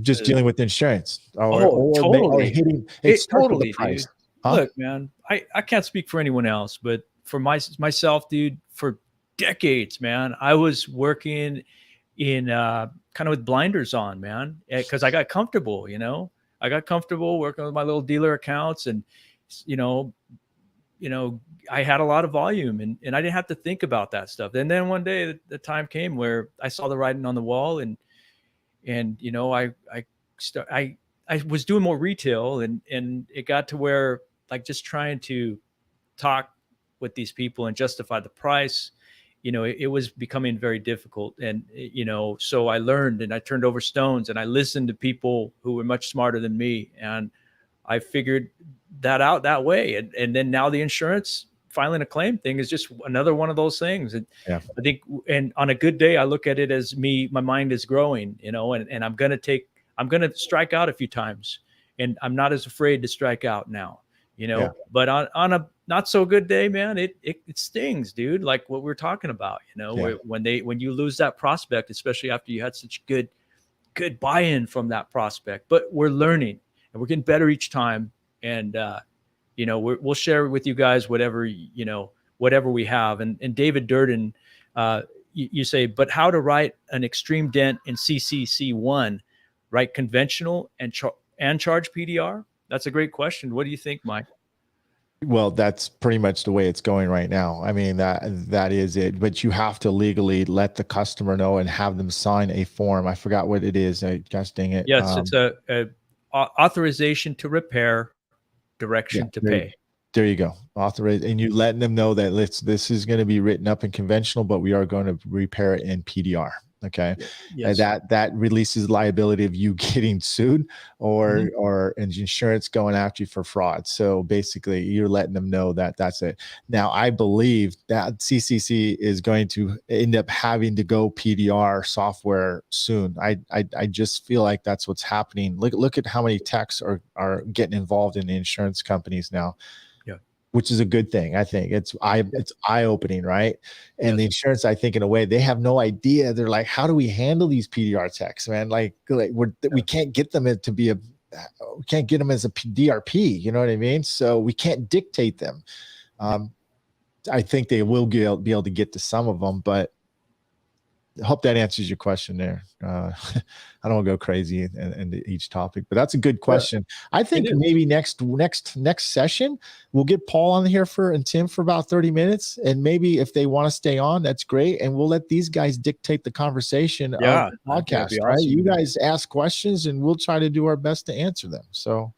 [SPEAKER 1] Just dealing with insurance.
[SPEAKER 2] Totally.
[SPEAKER 1] It's
[SPEAKER 2] totally,
[SPEAKER 1] the price.
[SPEAKER 2] dude. Huh? Look, man, I can't speak for anyone else, but for myself, dude, for decades, man, I was working in kind of with blinders on, man, because I got comfortable, I got comfortable working with my little dealer accounts, and I had a lot of volume, and I didn't have to think about that stuff. And then one day the time came where I saw the writing on the wall, and I was doing more retail, and it got to where, like, just trying to talk with these people and justify the price, it was becoming very difficult. And, so I learned, and I turned over stones, and I listened to people who were much smarter than me. And I figured that out that way. And then now the insurance filing a claim thing is just another one of those things. And
[SPEAKER 1] yeah.
[SPEAKER 2] I think, and on a good day, I look at it as my mind is growing, and I'm going to strike out a few times, and I'm not as afraid to strike out now,
[SPEAKER 1] Yeah.
[SPEAKER 2] But on a not so good day, man, it stings, dude. Like what we're talking about,
[SPEAKER 1] Yeah.
[SPEAKER 2] when you lose that prospect, especially after you had such good buy-in from that prospect. But we're learning, and we're getting better each time. And, we'll share with you guys whatever we have. And David Durden, you say, but how to write an extreme dent in CCC1, write conventional and charge PDR? That's a great question. What do you think, Mike?
[SPEAKER 1] Well, that's pretty much the way it's going right now. I mean, that is it. But you have to legally let the customer know and have them sign a form. I forgot what it is. Gosh dang it.
[SPEAKER 2] Yes, it's a authorization to repair, direction to pay.
[SPEAKER 1] There you go. Authorize, and you letting them know that this is going to be written up in conventional, but we are going to repair it in PDR. Okay.
[SPEAKER 2] Yes.
[SPEAKER 1] That releases liability of you getting sued or insurance going after you for fraud. So basically you're letting them know that that's it. Now, I believe that CCC is going to end up having to go PDR software soon. I just feel like that's what's happening. Look at how many techs are getting involved in the insurance companies now. Which is a good thing. I think it's eye-opening, right? And yes. The insurance, I think, in a way, they have no idea. They're like, how do we handle these PDR techs, man? We can't get them we can't get them as a DRP. You know what I mean? So we can't dictate them. I think they will be able to get to some of them, but I hope that answers your question there. I don't want to go crazy into each topic, but that's a good question. Sure. I think maybe next session we'll get Paul on here and Tim for about 30 minutes, and maybe if they want to stay on, that's great, and we'll let these guys dictate the conversation of the podcast. Right? Awesome. You guys ask questions, and we'll try to do our best to answer them. So,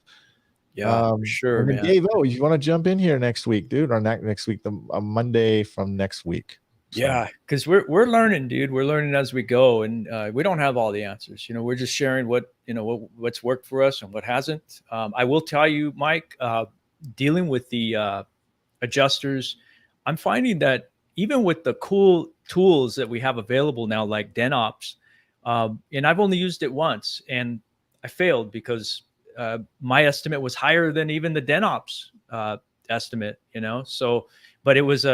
[SPEAKER 2] Yeah, for sure,
[SPEAKER 1] And then
[SPEAKER 2] man.
[SPEAKER 1] Dave, you want to jump in here next week, dude, or next week, the Monday from next week. So
[SPEAKER 2] Yeah, because we're learning, dude. We're learning as we go, and we don't have all the answers. We're just sharing what's worked for us and what hasn't. I will tell you, Mike, dealing with the adjusters, I'm finding that even with the cool tools that we have available now, like DentOps, and I've only used it once, and I failed because my estimate was higher than even the DentOps estimate. So, but it was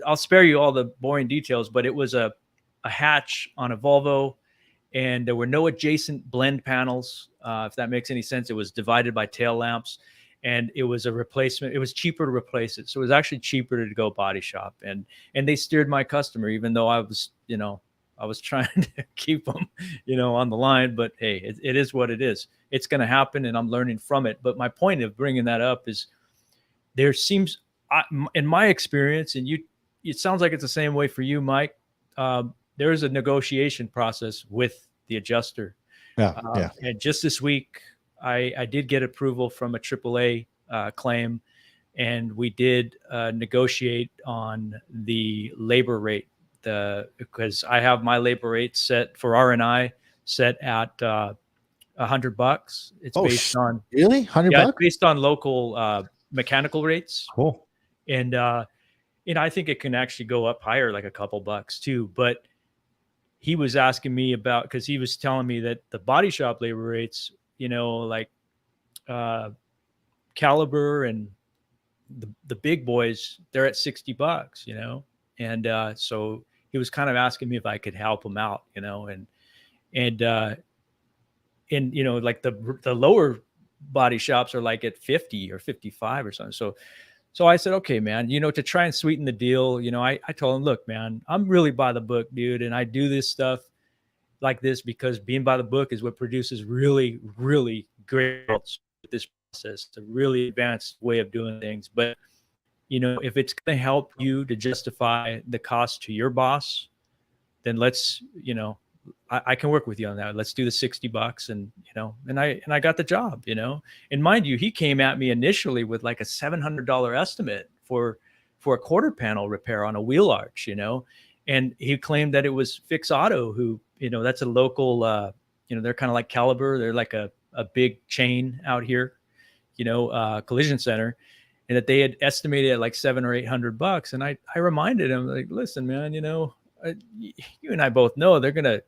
[SPEAKER 2] I'll spare you all the boring details, but it was a hatch on a Volvo, and there were no adjacent blend panels. If that makes any sense, it was divided by tail lamps, and it was a replacement. It was cheaper to replace it, so it was actually cheaper to go body shop. And they steered my customer, even though I was trying to keep them, on the line. But hey, it is what it is. It's going to happen, and I'm learning from it. But my point of bringing that up is there seems, in my experience, and it sounds like it's the same way for you, Mike. There is a negotiation process with the adjuster.
[SPEAKER 1] yeah.
[SPEAKER 2] And just this week, I did get approval from a AAA claim, and we did negotiate on the labor rate. Because I have my labor rate set for R&I set at $100. It's based on
[SPEAKER 1] really
[SPEAKER 2] yeah, it's
[SPEAKER 1] $100.
[SPEAKER 2] based on local mechanical rates,
[SPEAKER 1] Cool.
[SPEAKER 2] and I think it can actually go up higher, like a couple bucks too. But he was asking me about, because he was telling me that the body shop labor rates, like uh, Caliber and the big boys, they're at $60, and so he was kind of asking me if I could help him out, and like the lower body shops are like at 50 or 55 or something. So I said, okay, man, to try and sweeten the deal, I told him, look, man, I'm really by the book, dude. And I do this stuff like this because being by the book is what produces really, really great results with this process. It's a really advanced way of doing things. But, if it's going to help you to justify the cost to your boss, then let's, I can work with you on that. Let's do the $60, and I got the job, and mind you, he came at me initially with like a $700 estimate for a quarter panel repair on a wheel arch, and he claimed that it was Fix Auto, who, that's a local, they're kind of like Caliber. They're like a big chain out here, collision center, and that they had estimated at like $700 or $800. And I reminded him, like, listen, man, you and I both know they're gonna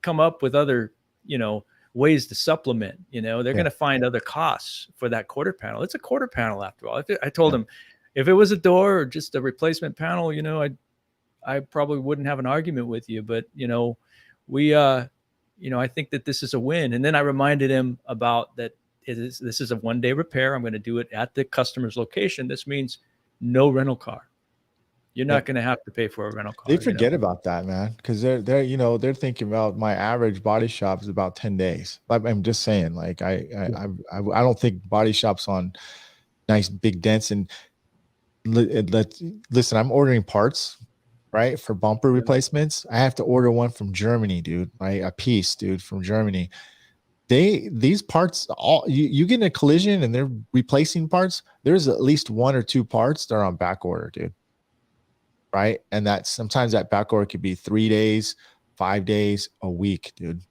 [SPEAKER 2] come up with other ways to supplement. They're gonna find other costs for that quarter panel. It's a quarter panel after all. I told him, if it was a door or just a replacement panel, I probably wouldn't have an argument with you. But we I think that this is a win. And then I reminded him about that this is a 1-day repair. I'm going to do it at the customer's location. This means no rental car. You're not going to have to pay for a rental car.
[SPEAKER 1] They forget about that, man, because they're thinking about my average body shop is about 10 days. I'm just saying, like I don't think body shops on nice big dents. And listen, I'm ordering parts, right, for bumper replacements. I have to order one from Germany, dude. Right, a piece, dude, from Germany. These parts, all you get in a collision and they're replacing parts. There's at least 1 or 2 parts that are on back order, dude. Right. And that sometimes that back order could be 3 days, 5 days, a week, dude.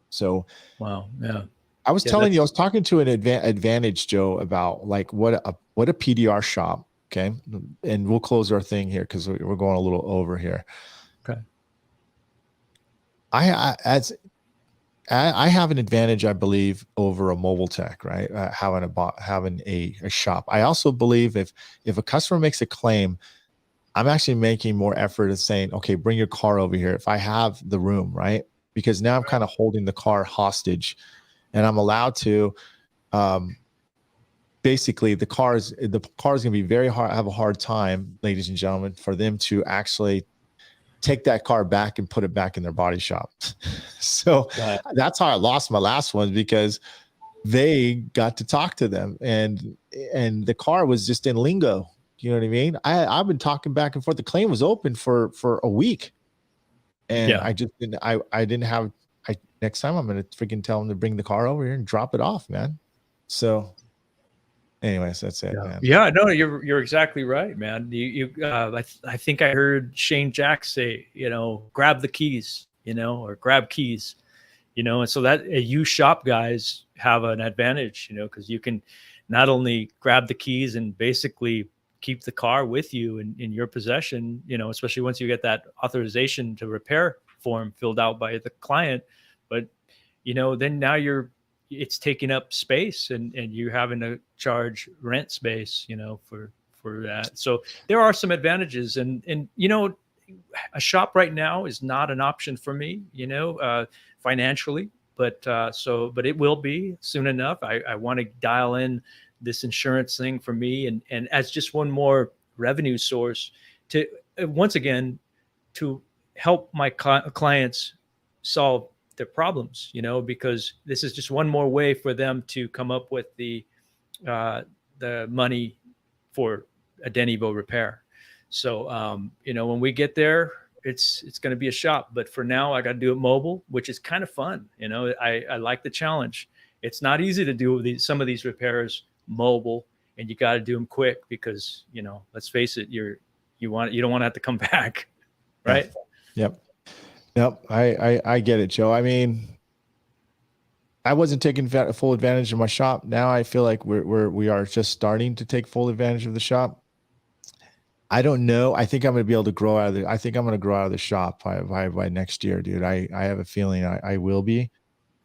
[SPEAKER 1] So,
[SPEAKER 2] wow. Yeah.
[SPEAKER 1] I was telling you, I was talking to an Advantage, Joe, about like what a PDR shop. Okay. And we'll close our thing here because we're going a little over here.
[SPEAKER 2] Okay.
[SPEAKER 1] I have an advantage, I believe, over a mobile tech, right? Having a shop. I also believe if a customer makes a claim, I'm actually making more effort of saying, okay, bring your car over here if I have the room, right? Because now I'm kind of holding the car hostage, and I'm allowed to, basically the car's going to be have a hard time, ladies and gentlemen, for them to actually take that car back and put it back in their body shop. So that's how I lost my last one, because they got to talk to them, and the car was just in lingo. You know what I mean? I've been talking back and forth. The claim was open for a week, and I just didn't. I didn't have. Next time I'm gonna freaking tell them to bring the car over here and drop it off, man. So anyways, that's it,
[SPEAKER 2] Yeah.
[SPEAKER 1] man.
[SPEAKER 2] Yeah, no, you're exactly right, man. I think I heard Shane Jack say, grab the keys, or grab keys, and so that you shop guys have an advantage, because you can not only grab the keys and basically keep the car with you in your possession, especially once you get that authorization to repair form filled out by the client, but then now it's taking up space, and you're having to charge rent space, for that. So there are some advantages, and a shop right now is not an option for me, financially, but it will be soon enough. I want to dial in this insurance thing for me, and as just one more revenue source to once again to help my clients solve their problems, because this is just one more way for them to come up with uh, the money for a Denevo repair. So, when we get there, it's going to be a shop, but for now I got to do it mobile, which is kind of fun. I like the challenge. It's not easy to do some of these repairs mobile, and you got to do them quick because, let's face it, you don't want to have to come back. Right.
[SPEAKER 1] Yep. I get it, Joe. I mean, I wasn't taking full advantage of my shop. Now I feel like we are just starting to take full advantage of the shop. I don't know. I think I'm going to be able to grow out of the. I think I'm going to grow out of the shop by next year, dude. I have a feeling I will be.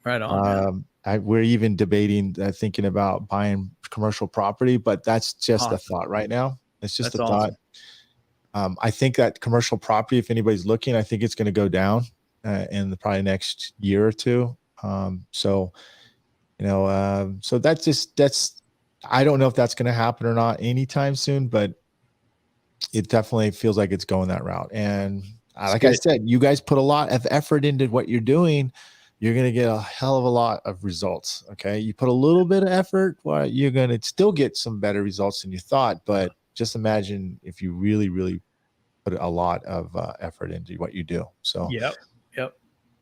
[SPEAKER 2] Right on.
[SPEAKER 1] We're even debating, thinking about buying commercial property, but that's just a thought right now. It's just a thought. I think that commercial property, if anybody's looking, I think it's going to go down in the probably next year or two. So that's, I don't know if that's going to happen or not anytime soon, but it definitely feels like it's going that route. And like I said, you guys put a lot of effort into what you're doing. You're going to get a hell of a lot of results. Okay. You put a little bit of effort, well, you're going to still get some better results than you thought. But just imagine if you really, really put a lot of effort into what you do. So,
[SPEAKER 2] yep.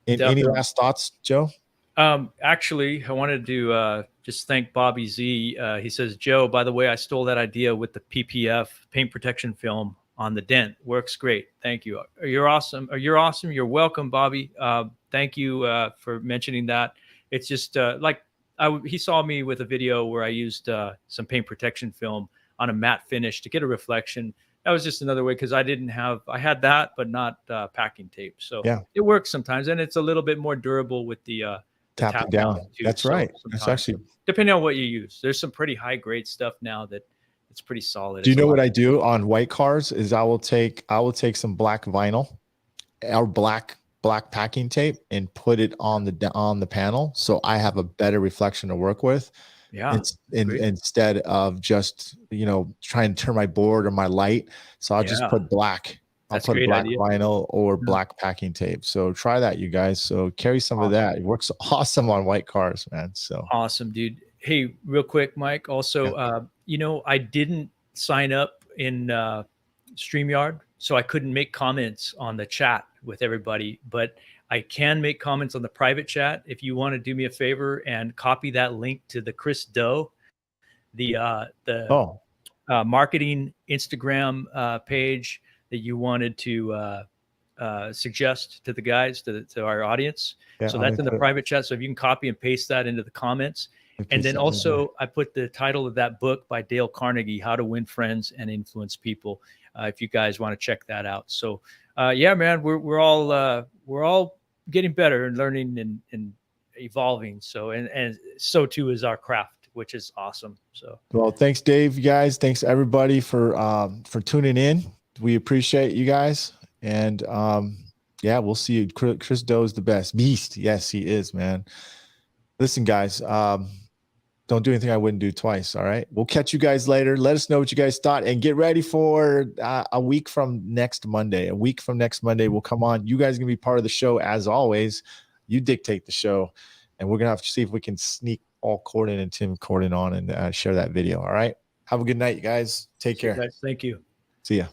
[SPEAKER 1] Any last thoughts, Joe?
[SPEAKER 2] Actually, I wanted to just thank Bobby Z. He says, Joe, by the way, I stole that idea with the PPF paint protection film on the Dent. Works great. Thank you. You're awesome. You're awesome. You're welcome, Bobby. Thank you for mentioning that. It's just he saw me with a video where I used some paint protection film on a matte finish to get a reflection. That was just another way because I had that, but not packing tape. So yeah, it works sometimes, and it's a little bit more durable with the
[SPEAKER 1] tapping down. That's right. That's actually
[SPEAKER 2] depending on what you use. There's some pretty high grade stuff now that it's pretty solid.
[SPEAKER 1] Do you know what I do on white cars is I will take some black vinyl or black packing tape and put it on the panel, so I have a better reflection to work with. Yeah. Instead of just, trying to turn my board or my light. So I'll just put black. I'll put black vinyl or black packing tape. So try that, you guys. So carry some of that. It works awesome on white cars, man. So
[SPEAKER 2] awesome, dude. Hey, real quick, Mike. Also, I didn't sign up in StreamYard, so I couldn't make comments on the chat with everybody, but I can make comments on the private chat. If you want to do me a favor and copy that link to the Chris Doe, the marketing Instagram page that you wanted to suggest to the guys, to our audience. Yeah, so that's in the private chat. So if you can copy and paste that into the comments. And then also I put the title of that book by Dale Carnegie, How to Win Friends and Influence People. If you guys want to check that out. So yeah, man, we're all getting better and learning and evolving. So, and so too is our craft, which is awesome. So,
[SPEAKER 1] well, thanks, Dave, you guys. Thanks everybody for tuning in. We appreciate you guys. And yeah, we'll see you. Chris Doe is the best beast. Yes, he is, man. Listen, guys, don't do anything I wouldn't do twice. All right. We'll catch you guys later. Let us know what you guys thought and get ready for a week from next Monday. A week from next Monday, we'll come on. You guys are going to be part of the show as always. You dictate the show, and we're going to have to see if we can sneak all Corden and Tim Corden on and share that video. All right. Have a good night, you guys. Take care.
[SPEAKER 2] Guys. Thank you.
[SPEAKER 1] See ya.